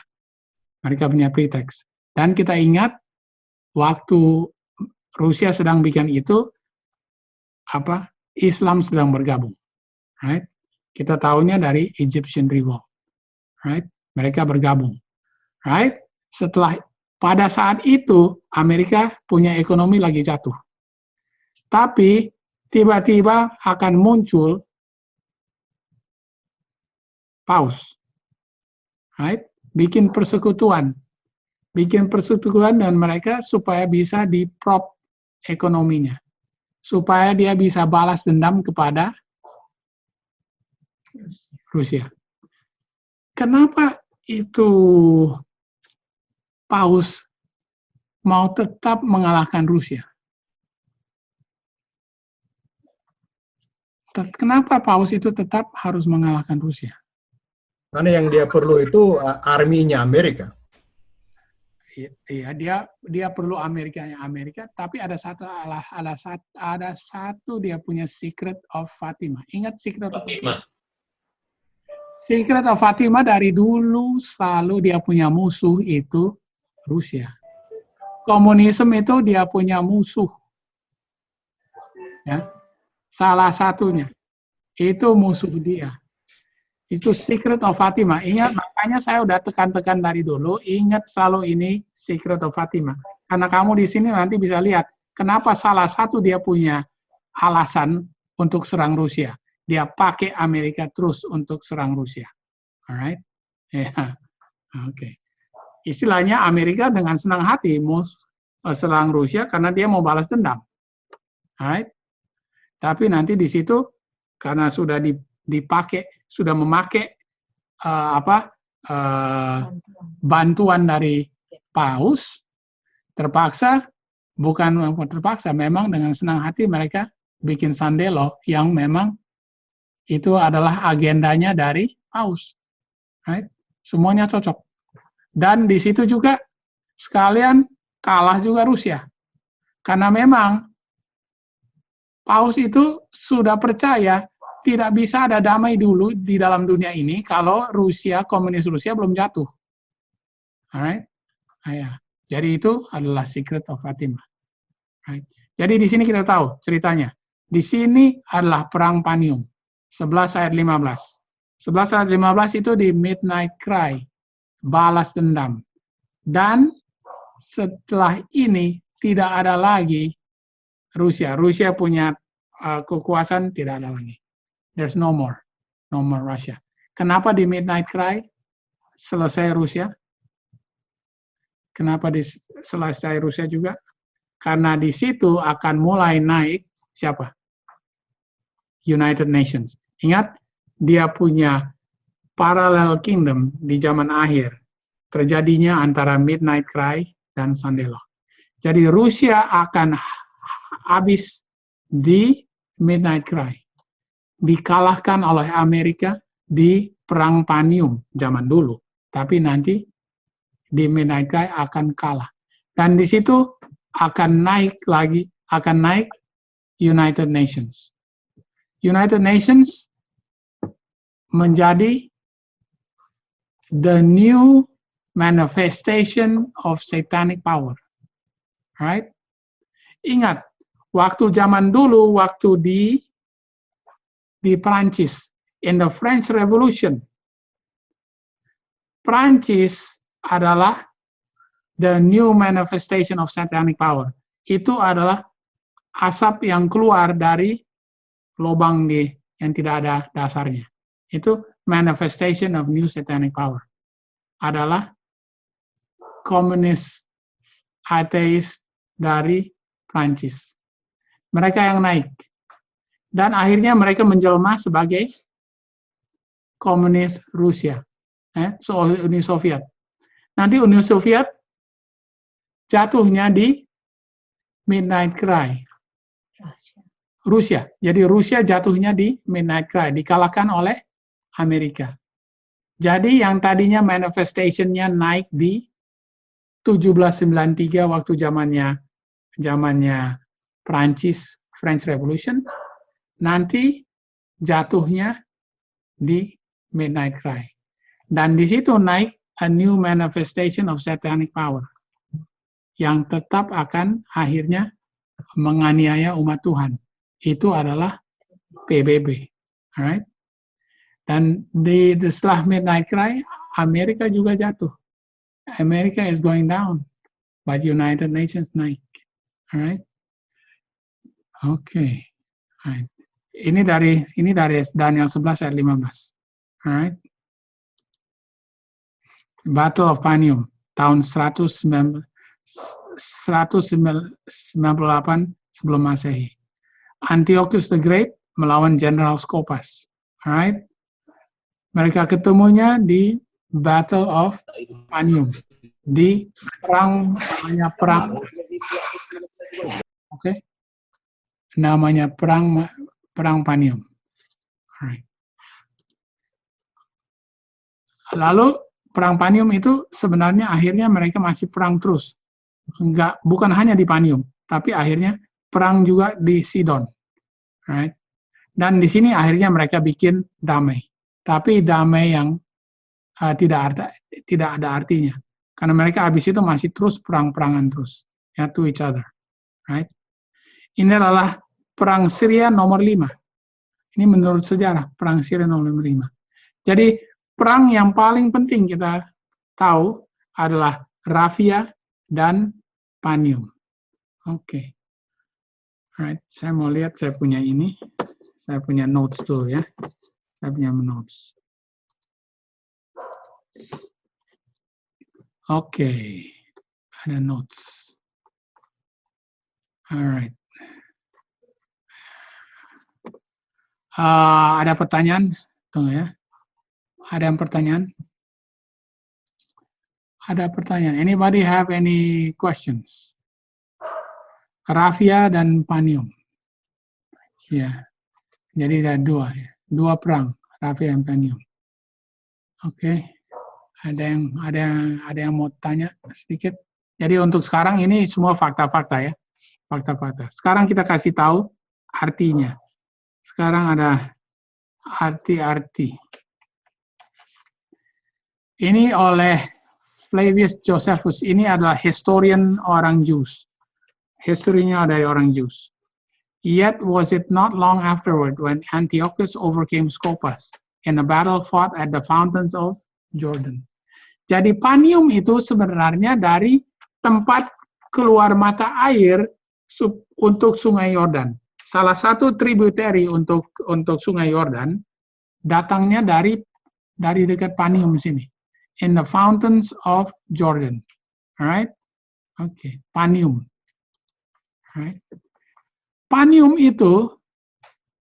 Mereka punya preteks. Dan kita ingat, waktu Rusia sedang bikin itu, Islam sedang bergabung. Right? Kita tahunya dari Egyptian Revolt. Right? Mereka bergabung. Right? Pada saat itu, Amerika punya ekonomi lagi jatuh. Tapi, tiba-tiba akan muncul paus. Right? Bikin persekutuan dan mereka supaya bisa di-prop ekonominya. Supaya dia bisa balas dendam kepada Rusia. Kenapa itu paus mau tetap mengalahkan Rusia? Kenapa paus itu tetap harus mengalahkan Rusia? Karena yang dia perlu itu arminya Amerika. Iya, dia perlu Amerika, tapi ada satu dia punya Secret of Fatima. Ingat Secret of Fatima? Secret of Fatima dari dulu selalu dia punya musuh itu Rusia. Komunisme itu dia punya musuh. Ya. Salah satunya itu musuh dia. Itu Secret of Fatima. Ingat, makanya saya udah tekan-tekan dari dulu, ingat selalu ini Secret of Fatima. Karena kamu di sini nanti bisa lihat, kenapa salah satu dia punya alasan untuk serang Rusia. Dia pakai Amerika terus untuk serang Rusia. Alright? Yeah. Oke. Okay. Istilahnya Amerika dengan senang hati mau serang Rusia karena dia mau balas dendam. Alright? Tapi nanti di situ, karena sudah dipakai, sudah memakai bantuan dari paus, memang dengan senang hati mereka bikin Sunday law yang memang itu adalah agendanya dari paus. Right? Semuanya cocok. Dan di situ juga sekalian kalah juga Rusia. Karena memang paus itu sudah percaya tidak bisa ada damai dulu di dalam dunia ini kalau komunis Rusia belum jatuh. Alright? Ya. Jadi itu adalah Secret of Fatima. Right? Jadi di sini kita tahu ceritanya. Di sini adalah perang Panium. 11 ayat 15. 11 ayat 15 itu di Midnight Cry. Balas dendam. Dan setelah ini tidak ada lagi Rusia. Rusia punya kekuasaan, tidak ada lagi. There's no more Russia. Kenapa di Midnight Cry selesai Rusia? Kenapa selesai Rusia juga? Karena di situ akan mulai naik siapa? United Nations. Ingat, dia punya parallel kingdom di zaman akhir. Terjadinya antara Midnight Cry dan Sunday Law. Jadi Rusia akan habis di Midnight Cry. Dikalahkan oleh Amerika di Perang Panium zaman dulu. Tapi nanti di Midnight Cry akan kalah. Dan di situ akan naik United Nations. United Nations menjadi the new manifestation of satanic power. Right? Ingat, waktu zaman dulu, waktu di Prancis, in the French Revolution, Prancis adalah the new manifestation of satanic power. Itu adalah asap yang keluar dari lubang yang tidak ada dasarnya. Itu manifestation of new satanic power. Adalah komunis ateis dari Prancis. Mereka yang naik. Dan akhirnya mereka menjelma sebagai komunis Rusia. Uni Soviet. Nanti Uni Soviet jatuhnya di Midnight Cry. Rusia. Jadi Rusia jatuhnya di Midnight Cry, dikalahkan oleh Amerika. Jadi yang tadinya manifestation-nya naik di 1793 waktu zamannya Prancis, French Revolution, nanti jatuhnya di Midnight Cry. Dan di situ naik a new manifestation of satanic power yang tetap akan akhirnya menganiaya umat Tuhan. Itu adalah PBB. Alright? Dan setelah Midnight Cry, Amerika juga jatuh. America is going down, but United Nations naik. Alright? Oke. Alright. Ini dari Daniel 11 ayat 15. Alright? Battle of Panium tahun 198 sebelum Masehi. Antiochus the Great melawan General Scopas. Alright? Mereka ketemunya di Battle of Panium, di namanya perang. Oke. Namanya perang Panium. Alright. Lalu perang Panium itu sebenarnya akhirnya mereka masih perang terus. Bukan hanya di Panium, tapi akhirnya perang juga di Sidon. Right? Dan di sini akhirnya mereka bikin damai. Tapi damai yang tidak ada artinya. Karena mereka habis itu masih terus perang-perangan terus. Ya, to each other. Right? Ini adalah perang Syria nomor 5. Ini menurut sejarah, perang Syria nomor 5. Jadi, perang yang paling penting kita tahu adalah Raphia dan Panium. Oke. Alright, saya mau lihat saya punya ini. Saya punya notes dulu ya. Saya punya notes. Oke. Ada notes. Alright. Ada pertanyaan? Tunggu ya. Ada yang pertanyaan? Ada pertanyaan. Anybody have any questions? Raphia dan Panium. Ya. Jadi ada dua perang, Raphia dan Panium. Oke. Ada yang mau tanya sedikit? Jadi untuk sekarang ini semua fakta-fakta ya. Fakta-fakta. Sekarang kita kasih tahu artinya. Sekarang ada arti-arti. Ini oleh Flavius Josephus. Ini adalah historian orang Jews. Historinya dari orang Jews. Yet was it not long afterward when Antiochus overcame Scopas in a battle fought at the fountains of Jordan. Jadi Panium itu sebenarnya dari tempat keluar mata air untuk Sungai Yordan. Salah satu tributary untuk Sungai Yordan datangnya dari dekat Panium sini. In the fountains of Jordan. Alright? Okay. Panium. Alright? Panium itu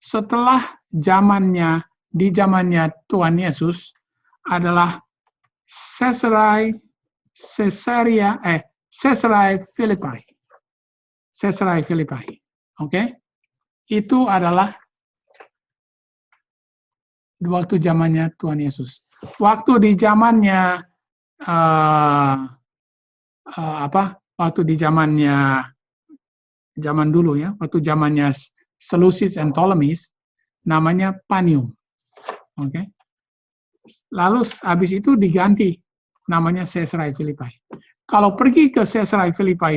setelah di zamannya Tuhan Yesus adalah Caesarea Philippi. Caesarea Philippi. Oke? Itu adalah waktu zamannya Tuhan Yesus. Waktu di zamannya waktu di zaman dulu ya, waktu zamannya Seleucids and Ptolemies, namanya Panium. Oke. Lalu habis itu diganti namanya Caesarea Philippi. Kalau pergi ke Caesarea Philippi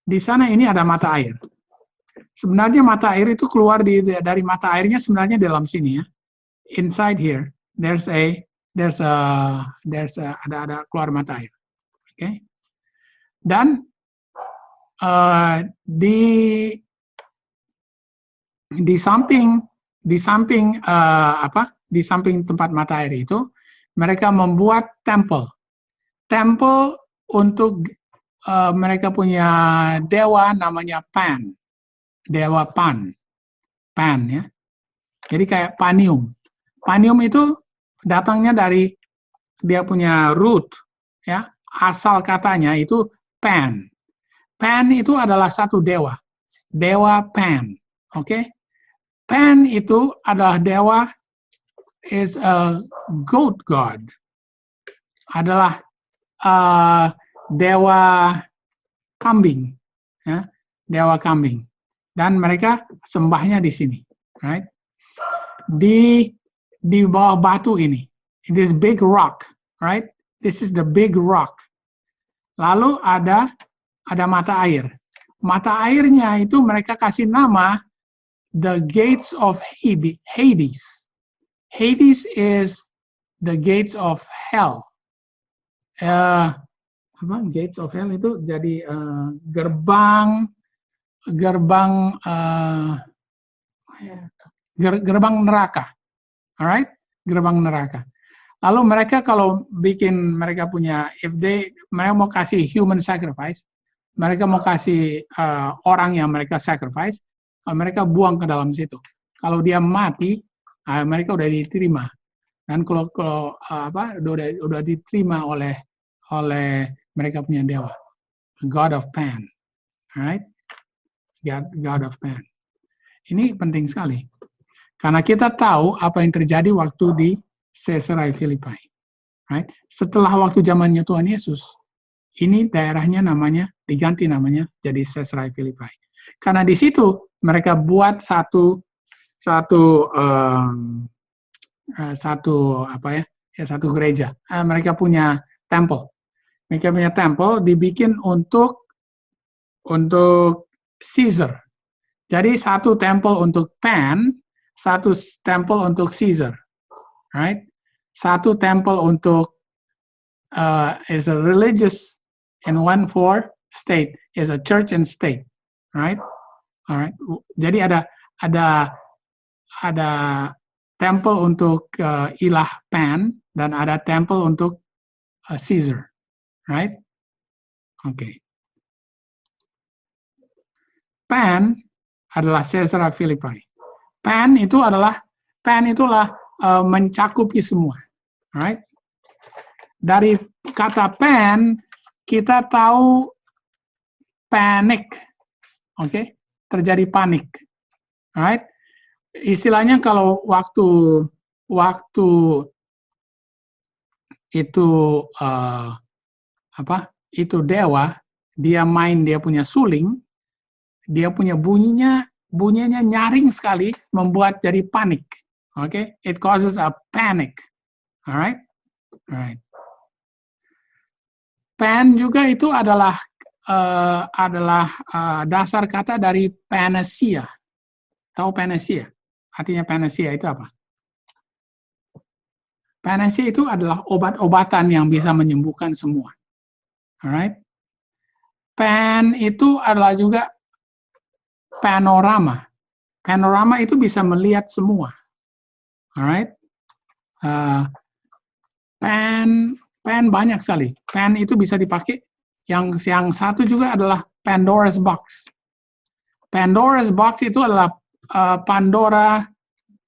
di sana ini ada mata air. Sebenarnya mata air itu keluar dari mata airnya sebenarnya dalam sini ya. Inside here ada keluar mata air. Oke. Dan di samping tempat mata air itu mereka membuat temple untuk mereka punya dewa namanya Pan, dewa Pan ya. Jadi kayak Panium itu datangnya dari dia punya root ya, asal katanya itu Pan itu adalah satu dewa Pan. Oke. Pan itu adalah dewa, is a goat god, adalah dewa kambing, ya, dewa kambing. Dan mereka sembahnya di sini, right? Di bawah batu ini, it is big rock, right? This is the big rock. Lalu ada mata air. Mata airnya itu mereka kasih nama the gates of Hades. Hades is the gates of hell. Gates of hell itu jadi gerbang neraka. Alright? Gerbang neraka. Lalu mereka kalau bikin mereka punya, mereka mau kasih human sacrifice, mereka mau kasih orang yang mereka sacrifice, mereka buang ke dalam situ. Kalau dia mati, mereka udah diterima. Dan kalau udah diterima oleh mereka punya dewa, God of Pan, alright? God of Pan. Ini penting sekali, karena kita tahu apa yang terjadi waktu di Caesarea Philippi, right? Setelah waktu zamannya Tuhan Yesus, ini daerahnya diganti namanya jadi Caesarea Philippi. Karena di situ mereka buat satu gereja. Mereka punya temple. Mereka punya temple dibikin untuk Caesar. Jadi satu temple untuk Pan, satu temple untuk Caesar, right? Satu temple untuk is a religious and one for state, is a church and state, right? Alright. Jadi ada temple untuk ilah Pan dan ada temple untuk Caesar, right? Oke. Pan adalah Caesarea Philippi. Pan itulah mencakupi semua, right? Dari kata Pan kita tahu panic, oke? Terjadi panik, right? Istilahnya kalau waktu itu dewa dia main, dia punya suling, dia punya bunyinya nyaring sekali, membuat jadi panik, oke? It causes a panic, alright? Pan juga itu adalah dasar kata dari panacea. Tahu panacea? Artinya panacea itu apa? Panacea itu adalah obat-obatan yang bisa menyembuhkan semua. Alright? Pan itu adalah juga panorama. Panorama itu bisa melihat semua. Alright? Pan banyak sekali. Pan itu bisa dipakai. Yang satu juga adalah Pandora's Box. Pandora's Box itu adalah Pandora.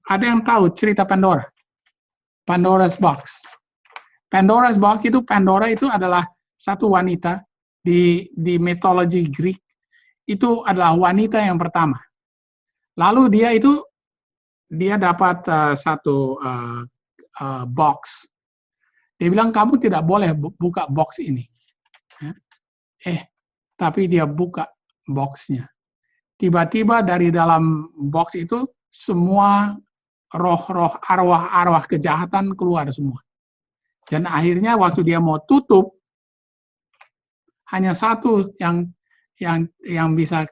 Ada yang tahu cerita Pandora? Pandora's Box. Pandora's Box itu, Pandora itu adalah satu wanita di mitologi Greek. Itu adalah wanita yang pertama. Lalu dia dapat satu box. Dia bilang kamu tidak boleh buka box ini. Tapi dia buka boxnya. Tiba-tiba dari dalam box itu semua roh-roh, arwah-arwah kejahatan keluar semua. Dan akhirnya waktu dia mau tutup, hanya satu yang bisa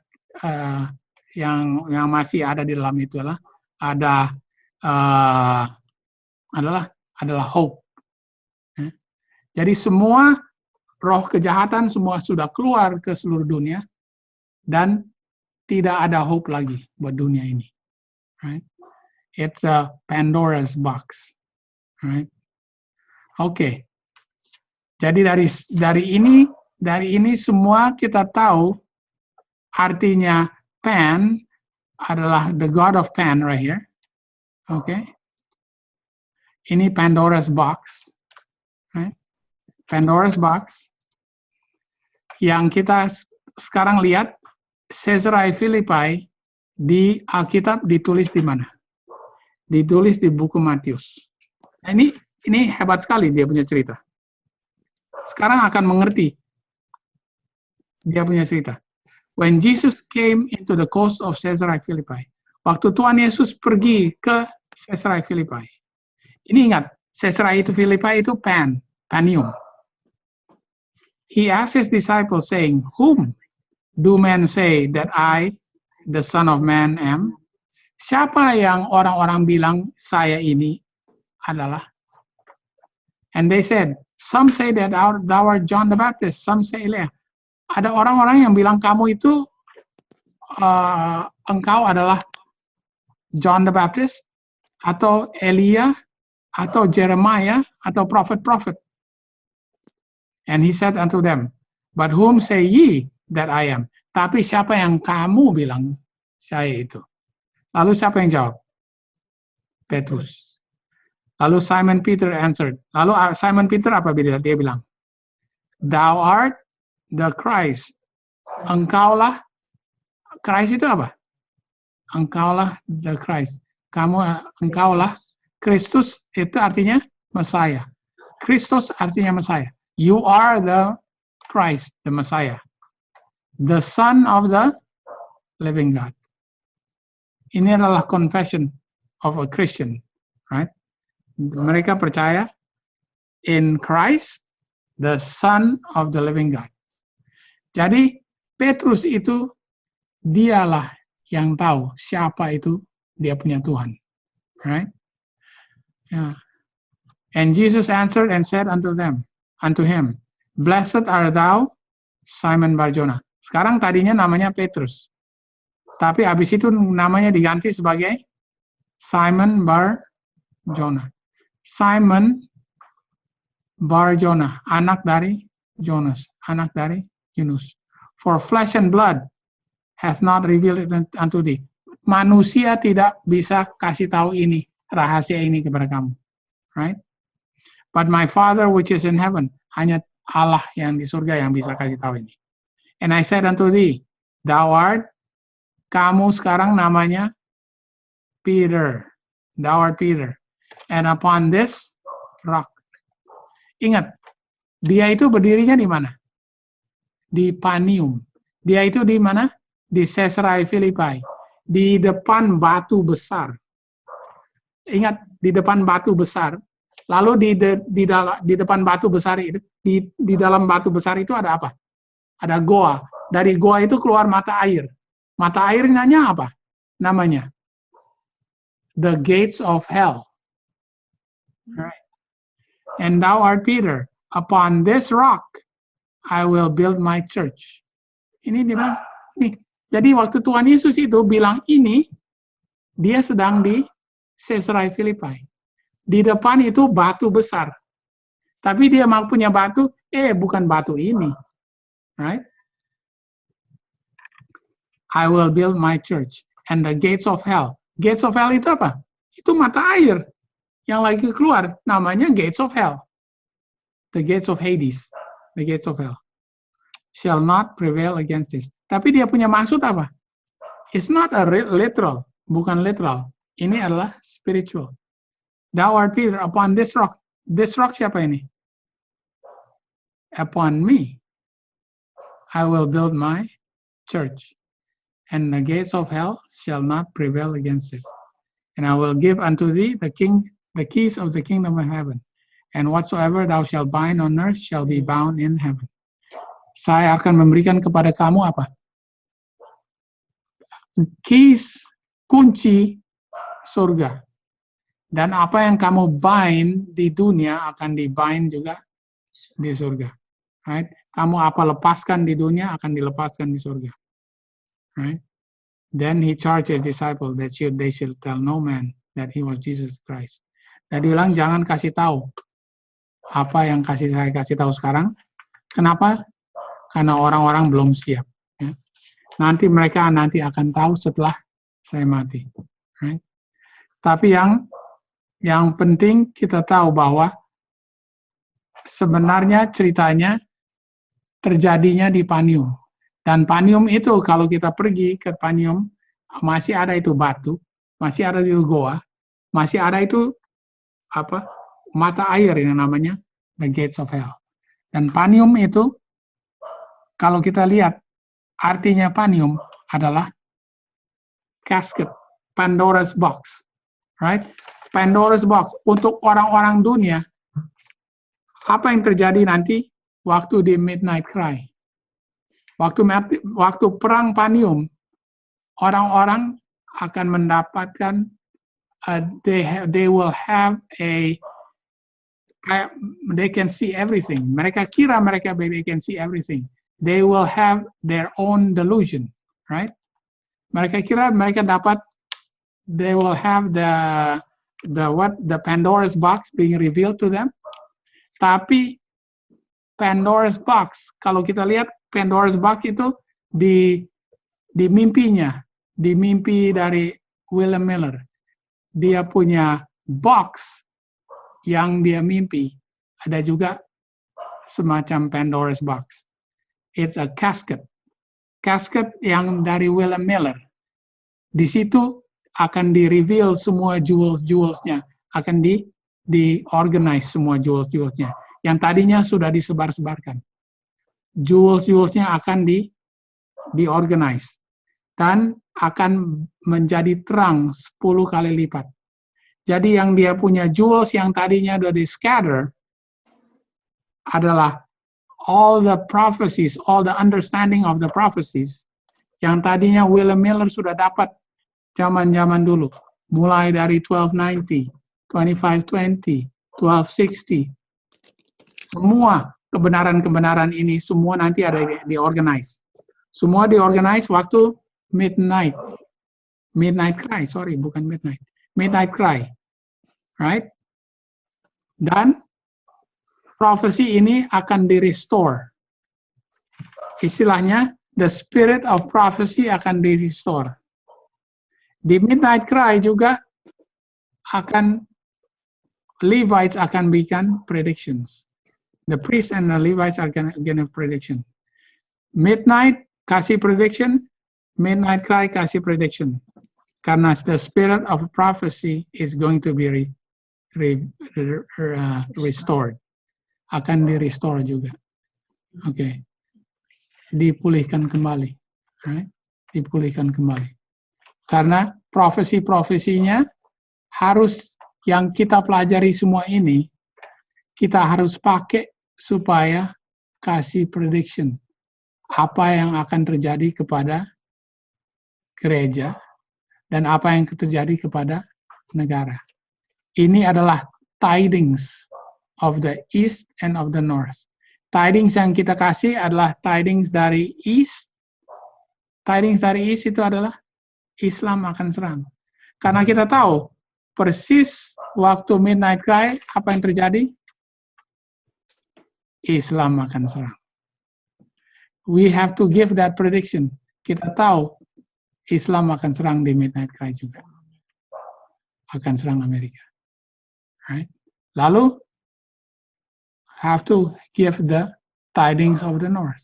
yang masih ada di dalam itu adalah hope. Jadi semua roh kejahatan semua sudah keluar ke seluruh dunia dan tidak ada hope lagi buat dunia ini. Right? It's a Pandora's box. Right? Oke. Jadi dari ini semua kita tahu artinya Pan adalah the God of Pan right here. Oke. Ini Pandora's box. Right? Pandora's box. Yang kita sekarang lihat Caesarea Philippi di Alkitab ditulis di mana? Ditulis di buku Matius. Nah, ini hebat sekali dia punya cerita. Sekarang akan mengerti dia punya cerita. When Jesus came into the coast of Caesarea Philippi, waktu Tuhan Yesus pergi ke Caesarea Philippi. Ini ingat, Caesarea itu Philippi itu Panium. He asked his disciples saying, "Whom do men say that I, the Son of Man, am?" Siapa yang orang-orang bilang saya ini adalah? And they said, some say that thou art John the Baptist, some say Elijah. Ada orang-orang yang bilang kamu itu engkau adalah John the Baptist, atau Elia, atau Jeremiah, atau prophet-prophet. And he said unto them, but whom say ye that I am? Tapi siapa yang kamu bilang saya itu? Lalu siapa yang jawab? Petrus. Lalu Simon Peter answered. Lalu Simon Peter apa dia bilang? Thou art the Christ. Engkaulah. Christ itu apa? Engkaulah the Christ. Engkaulah. Kristus itu artinya Messiah. Kristus artinya Messiah. You are the Christ, the Messiah. The Son of the living God. Ini adalah confession of a Christian, right? Mereka percaya in Christ, the Son of the living God. Jadi Petrus itu dialah yang tahu siapa itu dia punya Tuhan, right? Yeah. And Jesus answered and said unto him, blessed art thou, Simon Bar-Jonah. Sekarang tadinya namanya Petrus. Tapi habis itu namanya diganti sebagai Simon Bar-Jonah. Simon Bar-Jonah, anak dari Jonas, anak dari Yunus. For flesh and blood hath not revealed it unto thee. Manusia tidak bisa kasih tahu ini, rahasia ini kepada kamu. Right? But my Father which is in heaven, hanya Allah yang di surga yang bisa kasih tahu ini. And I said unto thee, thou art, kamu sekarang namanya Peter. Thou art Peter. And upon this rock. Ingat, dia itu berdirinya di mana? Di Panium. Dia itu di mana? Di Caesarea Philippi. Di depan batu besar. Ingat, di depan batu besar. Lalu di depan batu besar itu, di dalam batu besar itu ada apa? Ada goa. Dari goa itu keluar mata air. Mata airnya apa? Namanya the gates of hell. Right. And thou art Peter. Upon this rock I will build my church. Ini dia bilang, nih. Jadi waktu Tuhan Yesus itu bilang ini, dia sedang di Caesarea Philippi. Di depan itu batu besar. Tapi dia mau punya batu, bukan batu ini. Right? I will build my church and the gates of hell. Gates of hell itu apa? Itu mata air yang lagi keluar. Namanya gates of hell. The gates of Hades. The gates of hell. Shall not prevail against this. Tapi dia punya maksud apa? It's not a literal. Bukan literal. Ini adalah spiritual. Thou art Peter upon this rock. This rock siapa ini? Upon me. I will build my church, and the gates of hell shall not prevail against it. And I will give unto thee the keys of the kingdom of heaven. And whatsoever thou shalt bind on earth shall be bound in heaven. Saya akan memberikan kepada kamu apa? Keys, kunci surga. Dan apa yang kamu bind di dunia akan di-bind juga di surga. Right? Kamu apa lepaskan di dunia akan dilepaskan di surga. Right? Then he charged his disciples that they should tell no man that he was Jesus Christ. Dan dia bilang jangan kasih tahu apa yang saya kasih tahu sekarang. Kenapa? Karena orang-orang belum siap. Ya. Nanti mereka akan tahu setelah saya mati. Right? Tapi yang penting kita tahu bahwa sebenarnya ceritanya terjadinya di Panium. Dan Panium itu kalau kita pergi ke Panium, masih ada itu batu, masih ada itu goa, masih ada itu mata air yang namanya the gates of hell. Dan Panium itu kalau kita lihat artinya Panium adalah casket, Pandora's box, right? Pandora's box untuk orang-orang dunia. Apa yang terjadi nanti waktu di Midnight Cry? Waktu perang Panium, orang-orang akan mendapatkan they will have they can see everything. Mereka kira they can see everything. They will have their own delusion, right? Mereka kira mereka they will have the Pandora's box being revealed to them. Tapi Pandora's box, kalau kita lihat Pandora's box itu di mimpinya, di mimpi dari William Miller. Dia punya box yang dia mimpi. Ada juga semacam Pandora's box. It's a casket. Casket yang dari William Miller. Di situ akan di-reveal semua jewels-jewelsnya. Akan di-organize semua jewels-jewelsnya. Yang tadinya sudah disebar-sebarkan. Jewels-jewelsnya akan di-organize. Dan akan menjadi terang 10 kali lipat. Jadi yang dia punya jewels yang tadinya sudah di-scatter adalah all the prophecies, all the understanding of the prophecies yang tadinya William Miller sudah dapat zaman-zaman dulu. Mulai dari 1290, 2520, 1260. Semua kebenaran-kebenaran ini semua nanti ada di-organize. Semua di-organize waktu Midnight Cry, bukan Midnight. Midnight Cry. Right? Dan prophecy ini akan di-restore. Istilahnya, the spirit of prophecy akan di-restore. Di Midnight Cry juga Levites akan bikin predictions. The priests and the Levites are going to give prediction. Midnight kasih prediction, Midnight Cry kasih prediction. Karena the spirit of prophecy is going to be restored. Akan di-restore juga. Oke. Dipulihkan kembali. Right? Dipulihkan kembali. Karena profesi-profesinya harus yang kita pelajari semua ini, kita harus pakai supaya kasih prediction. Apa yang akan terjadi kepada gereja dan apa yang terjadi kepada negara. Ini adalah tidings of the east and of the north. Tidings yang kita kasih adalah tidings dari east. Tidings dari east itu adalah Islam akan serang. Karena kita tahu persis waktu Midnight Cry apa yang terjadi? Islam akan serang. We have to give that prediction. Kita tahu Islam akan serang di Midnight Cry juga. Akan serang Amerika. Right? Lalu have to give the tidings of the north.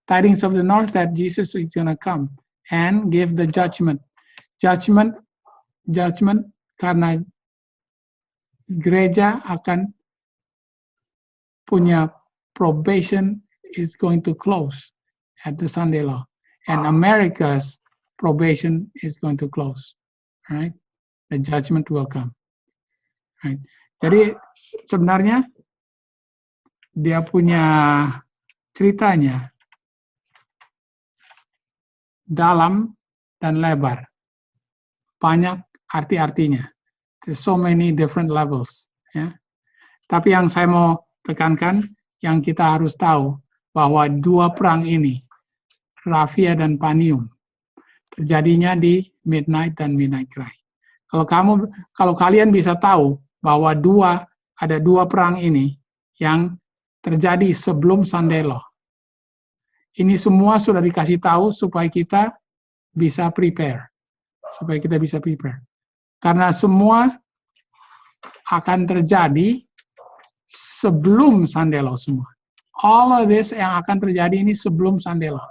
Tidings of the north that Jesus is going to come and give the judgment. Judgment karena gereja akan punya probation is going to close at the Sunday law. And America's probation is going to close. Right? The judgment will come. Right? Jadi sebenarnya dia punya ceritanya dalam dan lebar. Banyak arti-artinya. There's so many different levels. Ya. Tapi yang saya mau tekankan, yang kita harus tahu, bahwa dua perang ini, Raffia dan Panium, terjadinya di Midnight dan Midnight Cry. Kalau kalian bisa tahu bahwa ada dua perang ini yang terjadi sebelum Sunday Law. Ini semua sudah dikasih tahu supaya kita bisa prepare. Karena semua akan terjadi sebelum Sunday Law semua. All of this yang akan terjadi ini sebelum Sunday Law.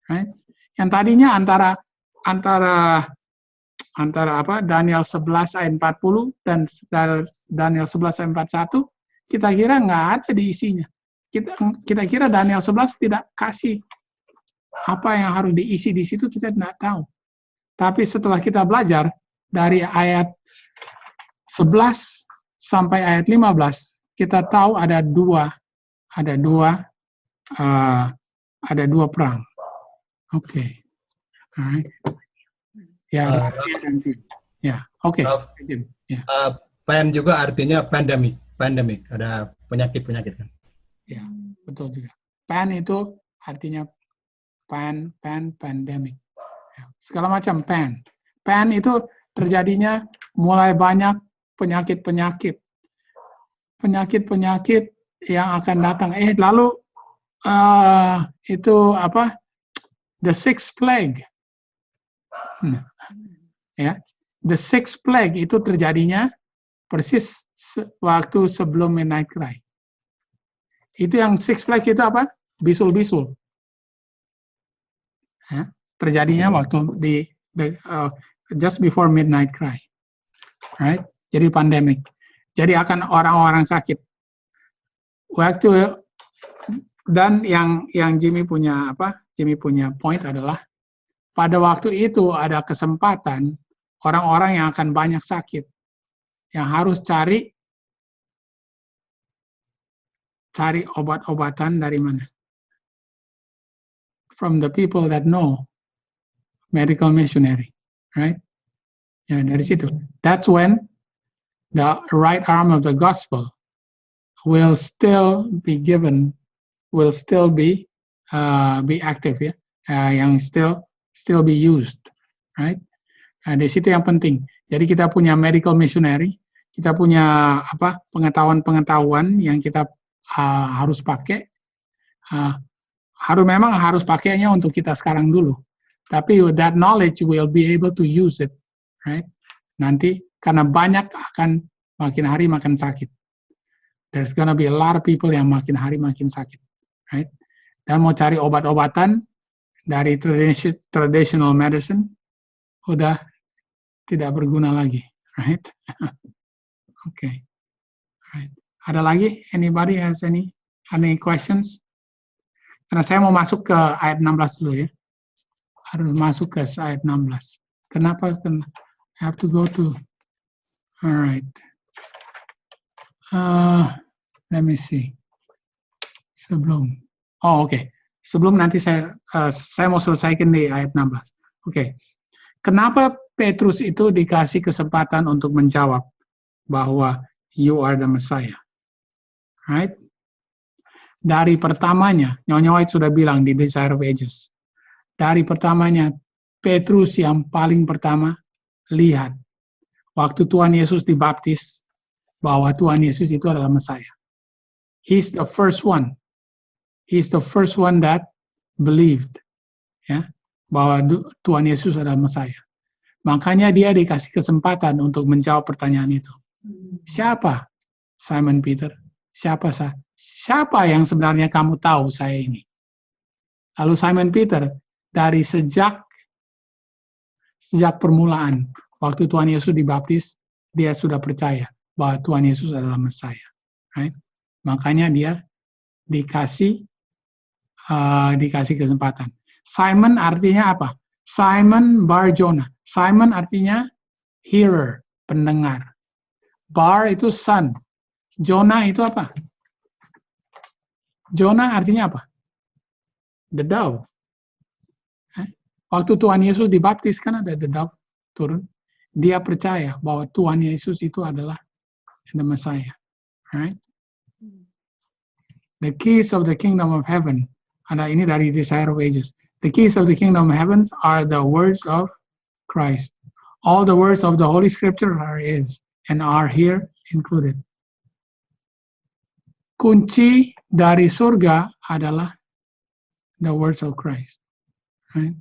Right? Yang tadinya antara Daniel 11 ayat 40 dan Daniel 11 ayat 41, kita kira nggak ada di isinya. Kita kira Daniel 11 tidak kasih apa yang harus diisi di situ, kita tidak tahu. Tapi setelah kita belajar dari ayat 11 sampai ayat 15, kita tahu ada dua perang. Oke. Alright. Ya, oke. Pan juga artinya pandemic. Ada penyakit kan? Ya, betul juga. Pan itu artinya pandemic. Ya, segala macam pan. Pan itu terjadinya mulai banyak penyakit yang akan datang. Lalu itu apa? The sixth plague. Ya, the sixth plague itu terjadinya persis waktu sebelum Midnight Cry. Itu yang sixth plague itu apa? Bisul-bisul. Ya, terjadinya waktu just before Midnight Cry. Right? Jadi pandemic. Jadi akan orang-orang sakit. Dan yang Jimmy punya point adalah pada waktu itu ada kesempatan orang-orang yang akan banyak sakit, yang harus cari obat-obatan dari mana? From the people that know medical missionary, right? Ya, dari situ. That's when the right arm of the gospel will still be active, ya, yang still be used, right? Di situ yang penting. Jadi kita punya medical missionary, kita punya pengetahuan yang kita harus pakai. Memang harus pakainya untuk kita sekarang dulu. Tapi with that knowledge we'll be able to use it, right? Nanti karena banyak akan makin hari makin sakit. There's gonna be a lot of people yang makin hari makin sakit, right? Dan mau cari obat-obatan dari traditional medicine udah tidak berguna lagi, right? Okay. Right. Ada lagi? Anybody has any questions? Karena saya mau masuk ke ayat 16 dulu ya. Harus masuk ke ayat 16. Kenapa? I have to go to. Alright. Let me see. Oke. Sebelum nanti saya mau selesaikan di ayat 16. Oke. Kenapa Petrus itu dikasih kesempatan untuk menjawab bahwa you are the Messiah? Right? Dari pertamanya, Nyonya White sudah bilang di Desire of Ages. Dari pertamanya, Petrus yang paling pertama lihat waktu Tuhan Yesus dibaptis bahwa Tuhan Yesus itu adalah Messiah. He's the first one. He's the first one that believed, ya, bahwa Tuhan Yesus adalah Messiah. Makanya dia dikasih kesempatan untuk menjawab pertanyaan itu. Siapa Simon Peter? Siapa yang sebenarnya kamu tahu saya ini? Lalu Simon Peter dari sejak permulaan waktu Tuhan Yesus dibaptis, dia sudah percaya bahwa Tuhan Yesus adalah Messiah, right? Makanya dia dikasih dikasih kesempatan. Simon artinya apa? Simon Bar Jonah. Simon artinya hearer, pendengar. Bar itu son. Jonah itu apa? Jonah artinya apa? The dove. Waktu Tuhan Yesus dibaptis kan ada the dove turun. Dia percaya bahwa Tuhan Yesus itu adalah the Messiah. Right? The keys of the kingdom of heaven. Ada ini dari Desire of Ages. The keys of the kingdom of heaven are the words of Christ. All the words of the Holy Scripture are His and are here included. Kunci dari surga adalah the words of Christ. Right?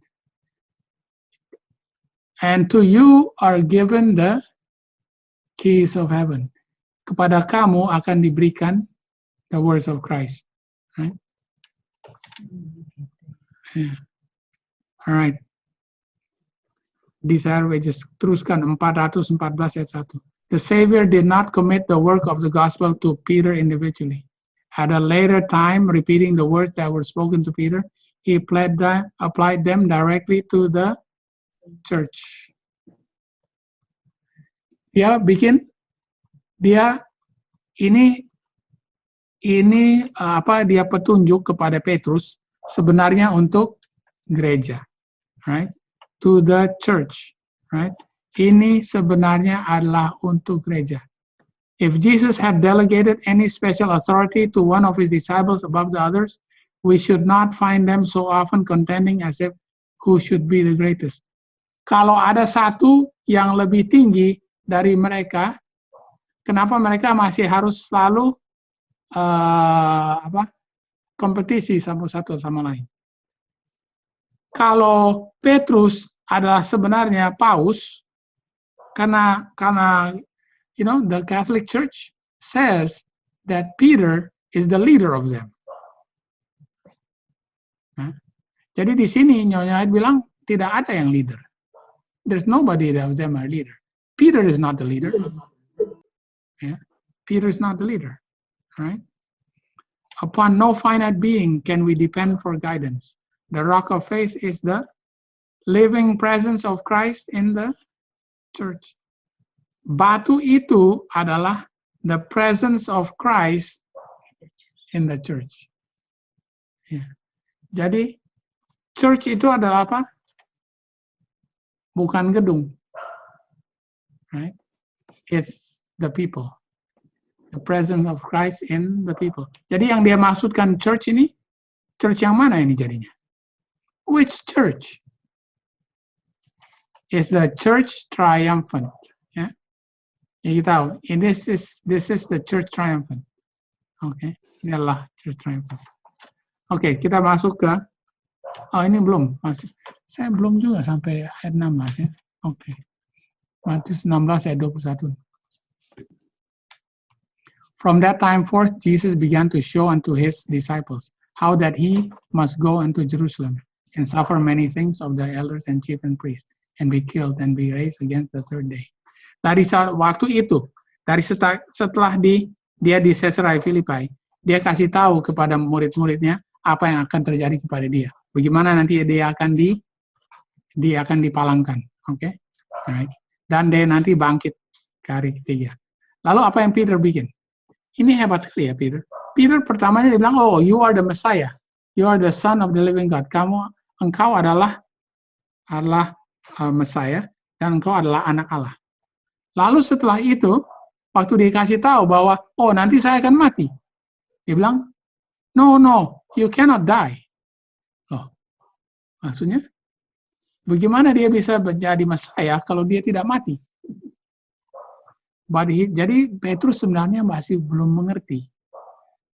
And to you are given the keys of heaven. Kepada kamu akan diberikan the words of Christ. Right? Yeah. All right. Desire Wages, teruskan 414 ayat 1. The Savior did not commit the work of the gospel to Peter individually. At a later time, repeating the words that were spoken to Peter, he applied them directly to the church. Dia petunjuk kepada Petrus sebenarnya untuk gereja, right? To the church, right? Ini sebenarnya adalah untuk gereja. If Jesus had delegated any special authority to one of his disciples above the others, we should not find them so often contending as if who should be the greatest. Kalau ada satu yang lebih tinggi dari mereka, kenapa mereka masih harus selalu kompetisi satu sama lain? Kalau Petrus adalah sebenarnya paus, karena the Catholic Church says that Peter is the leader of them. Jadi di sini Nyonya bilang tidak ada yang leader. There's nobody of them are leader. Peter is not the leader. Yeah. Peter is not the leader. Right? Upon no finite being can we depend for guidance. The rock of faith is the living presence of Christ in the church. Batu itu adalah the presence of Christ in the church. Yeah. Jadi church itu adalah apa? Bukan gedung. Right? It's the people. The presence of Christ in the people. Jadi yang dia maksudkan church ini, church yang mana ini jadinya? Which church? Is the church triumphant. Ya, kita tahu. This is the church triumphant. Oke, ini adalah church triumphant. Oke, kita masuk ke. Oh, ini belum masuk. Saya belum juga sampai ayat 16 ya. Oke. Matius 16 ayat 21. From that time forth, Jesus began to show unto his disciples how that he must go into Jerusalem and suffer many things of the elders and chief and priests, and be killed and be raised against the third day. Dari waktu itu, setelah dia di Caesarea Philippi, dia kasih tahu kepada murid-muridnya apa yang akan terjadi kepada dia. Bagaimana nanti dia akan dipalangkan, oke? Okay? Right. Dan dia nanti bangkit ke hari ketiga. Lalu apa yang Peter bikin? Ini hebat sekali ya Peter. Peter pertamanya dia bilang, oh you are the Messiah, you are the Son of the living God. Engkau adalah Messiah dan engkau adalah anak Allah. Lalu setelah itu, waktu dikasih tahu bahwa oh nanti saya akan mati, dia bilang, no, you cannot die. Loh, maksudnya bagaimana dia bisa menjadi Messiah kalau dia tidak mati? Jadi Petrus sebenarnya masih belum mengerti.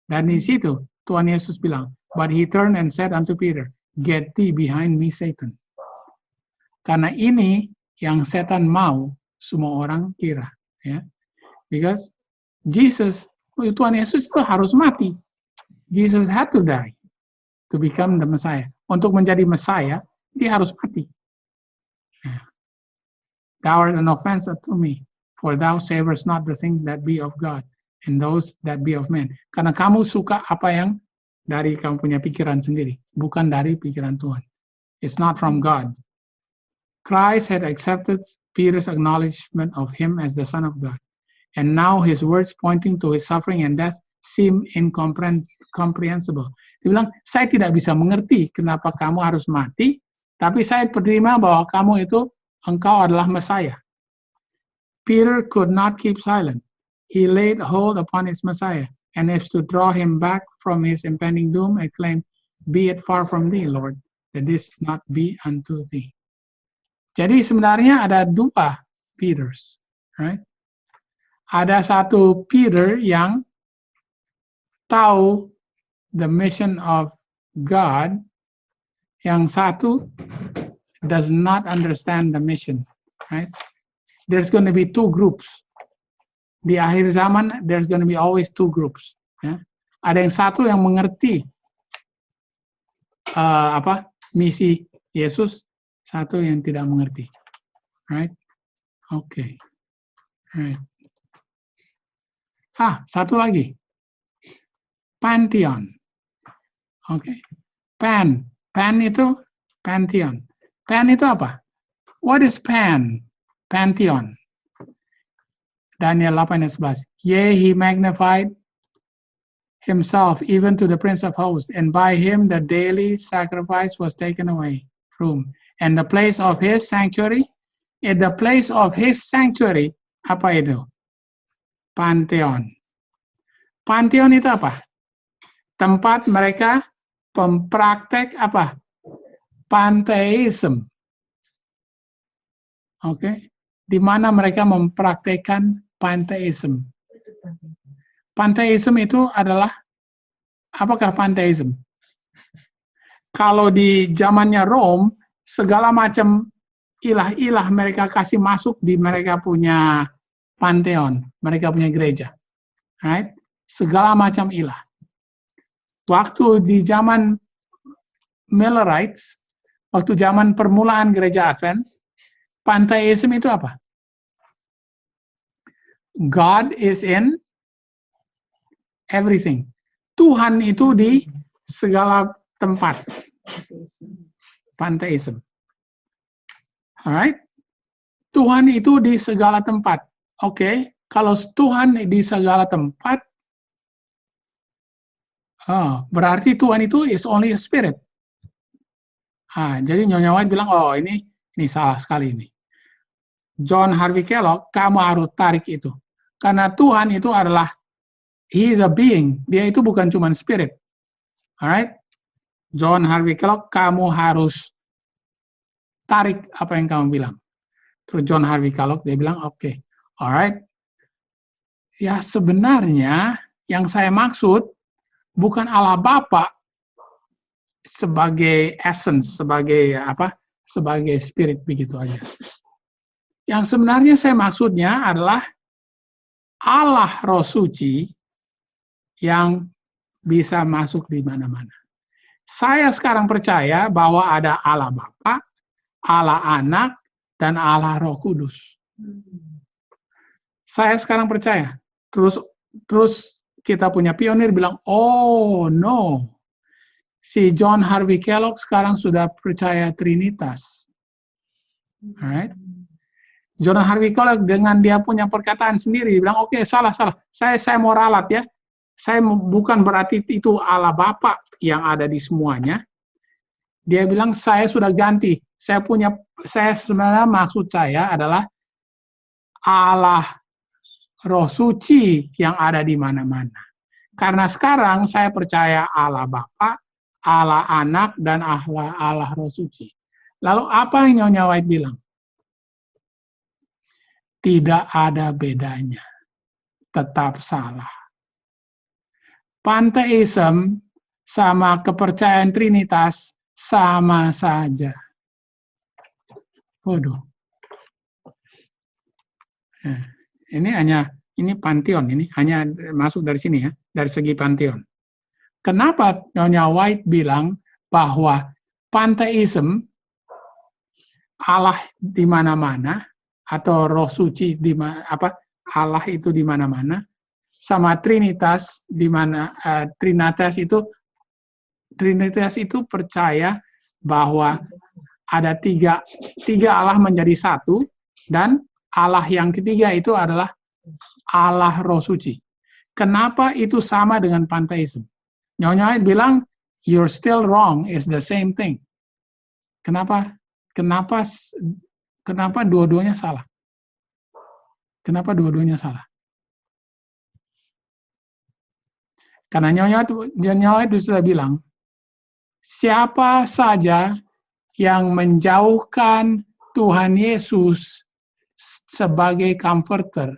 Dan di situ Tuhan Yesus bilang, but he turned and said unto Peter, get thee behind me, Satan. Karena ini yang setan mau semua orang kira, ya. Because Tuhan Yesus itu harus mati. Jesus had to die to become the Messiah. Untuk menjadi Messiah, dia harus mati. Thou art an offense unto me, for thou savorest not the things that be of God, and those that be of men. Karena kamu suka apa yang dari kamu punya pikiran sendiri, bukan dari pikiran Tuhan. It's not from God. Christ had accepted Peter's acknowledgement of him as the Son of God. And now his words pointing to his suffering and death seem incomprehensible. Dia bilang, saya tidak bisa mengerti kenapa kamu harus mati, tapi saya terima bahwa kamu itu, engkau adalah Messiah. Peter could not keep silent. He laid hold upon his Messiah, and as to draw him back from his impending doom, exclaimed, "Be it far from thee, Lord, that this not be unto thee." Jadi sebenarnya ada dua Peters, right? Ada satu Peter yang tahu the mission of God, yang satu does not understand the mission, right? There's going to be two groups. Di akhir zaman, there's going to be always two groups. Ya. Ada yang satu yang mengerti misi Yesus, satu yang tidak mengerti, right? Oke, right. Satu lagi, Pantheon. Oke, Pan itu Pantheon. Pan itu apa? What is Pan? Pantheon. Daniel 8:11. Yea, he magnified himself even to the Prince of Hosts, and by him the daily sacrifice was taken away from. And the place of his sanctuary, in the place of his sanctuary, apa itu? Pantheon. Pantheon itu apa? Tempat mereka mempraktek apa? Pantheism. Oke, di mana mereka mempraktekkan pantheism. Pantheism itu adalah, apakah pantheism? Kalau di zamannya Rome, segala macam ilah-ilah mereka kasih masuk di mereka punya pantheon, mereka punya gereja. Right? Segala macam ilah. Waktu di zaman Millerites, waktu zaman permulaan gereja Advent, pantheism itu apa? God is in everything. Tuhan itu di segala tempat. Pantheism. Alright? Tuhan itu di segala tempat. Oke, kalau Tuhan di segala tempat, berarti Tuhan itu is only a spirit. Jadi Nyonya White bilang, oh ini salah sekali ini. John Harvey Kellogg, kamu harus tarik itu. Karena Tuhan itu adalah, he is a being. Dia itu bukan cuma spirit. Alright? John Harvey Kellogg, kamu harus tarik apa yang kamu bilang. Terus John Harvey Kellogg, dia bilang, oke. Alright? Ya sebenarnya, yang saya maksud, bukan Allah Bapa sebagai essence, sebagai spirit, begitu aja. Yang sebenarnya saya maksudnya adalah Allah Roh Suci yang bisa masuk di mana-mana. Saya sekarang percaya bahwa ada Allah Bapa, Allah Anak, dan Allah Roh Kudus. Saya sekarang percaya. Terus kita punya pionir bilang, oh no, si John Harvey Kellogg sekarang sudah percaya Trinitas. Alright? John Harvey Kellogg dengan dia punya perkataan sendiri bilang, oke, salah. Saya mau ralat ya. Saya bukan berarti itu Allah Bapa yang ada di semuanya. Dia bilang saya sudah ganti. Saya sebenarnya maksud saya adalah Allah Roh Suci yang ada di mana-mana. Karena sekarang saya percaya Allah Bapa, Allah Anak, dan Allah Roh Suci. Lalu apa yang Nyonya White bilang? Tidak ada bedanya. Tetap salah. Pantheism sama kepercayaan Trinitas sama saja. Waduh. Ini pantheon, ini hanya masuk dari sini ya, dari segi pantheon. Kenapa Nyonya White bilang bahwa pantheism Allah di mana-mana atau Roh Suci di Allah itu di mana-mana, sama Trinitas di mana Trinitas itu Trinitas itu percaya bahwa ada tiga Allah menjadi satu, dan Allah yang ketiga itu adalah Allah Roh Suci. Kenapa itu sama dengan panteisme? Nyonya bilang, you're still wrong, it's the same thing. Kenapa dua-duanya salah? Kenapa dua-duanya salah? Karena Nyonya itu sudah bilang, siapa saja yang menjauhkan Tuhan Yesus sebagai comforter,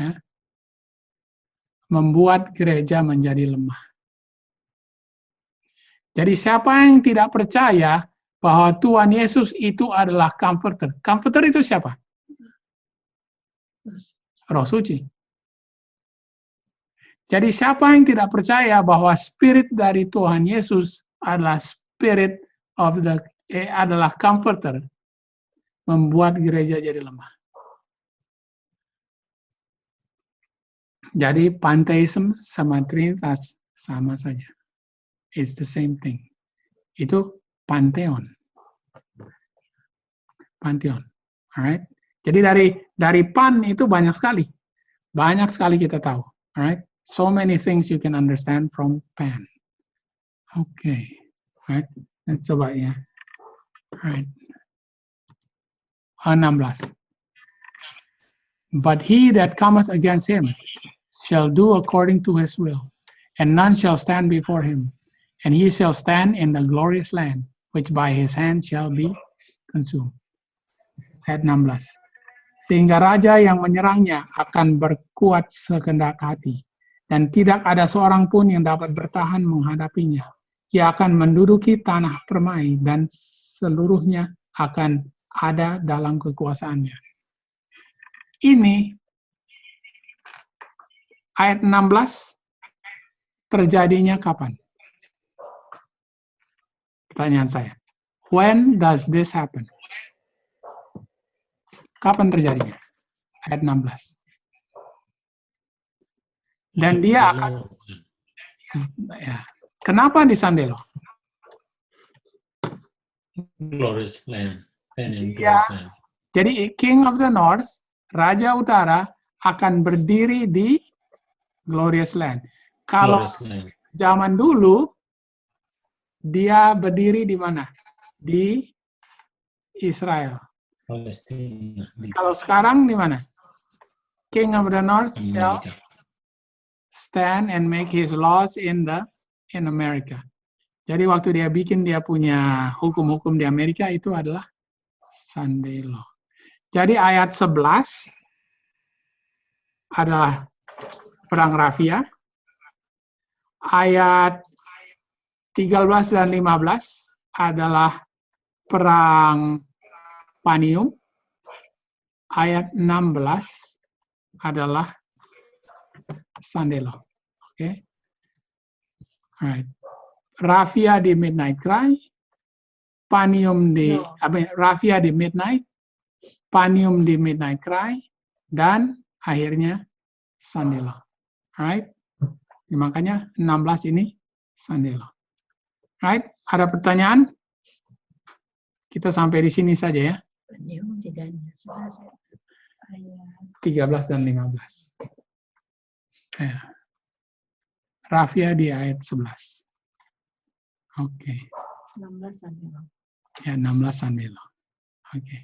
ya, membuat gereja menjadi lemah. Jadi siapa yang tidak percaya bahwa Tuhan Yesus itu adalah comforter. Comforter itu siapa? Roh Suci. Jadi siapa yang tidak percaya bahwa spirit dari Tuhan Yesus adalah spirit of adalah comforter, membuat gereja jadi lemah. Jadi panteisme sama Trinitas sama saja. It's the same thing. Itu pantheon. Pantheon. Alright. Jadi dari pan itu banyak sekali. Banyak sekali kita tahu. Alright. So many things you can understand from pan. Okay. Alright. Nah, coba ya. Alright. 16. But he that cometh against him shall do according to his will, and none shall stand before him. And he shall stand in the glorious land, which by his hand shall be consumed. Ayat 16. Sehingga raja yang menyerangnya akan berkuat sekehendak hati, dan tidak ada seorang pun yang dapat bertahan menghadapinya. Ia akan menduduki tanah permai, dan seluruhnya akan ada dalam kekuasaannya. Ini ayat 16 terjadinya kapan? Pertanyaan saya. When does this happen? Kapan terjadinya? Ayat 16. Dan dia akan, ya. Kenapa di Sandelo? Glorious land. Ya. Jadi King of the North, Raja Utara, akan berdiri di Glorious Land. Kalau zaman dulu, dia berdiri di mana? Di Israel. Palestina. Kalau sekarang di mana? King of the North shall stand and make his laws in America. Jadi waktu dia bikin dia punya hukum-hukum di Amerika itu adalah Sunday Law. Jadi ayat 11 adalah Perang Rafia. Ayat 13 dan 15 adalah Perang Panium. Ayat 16 adalah Sunday Law. Okay. Alright. Rafia di Midnight Cry, Panium di Rafia di Midnight, Panium di Midnight Cry, dan akhirnya Sunday Law. Alright. Makanya 16 ini Sunday Law. Alright. Ada pertanyaan? Kita sampai di sini saja ya. 13 dan 15. Ya. Rafia di ayat 11. Oke. 16 Sunday Law. Ya, 16 Sunday Law. Oke.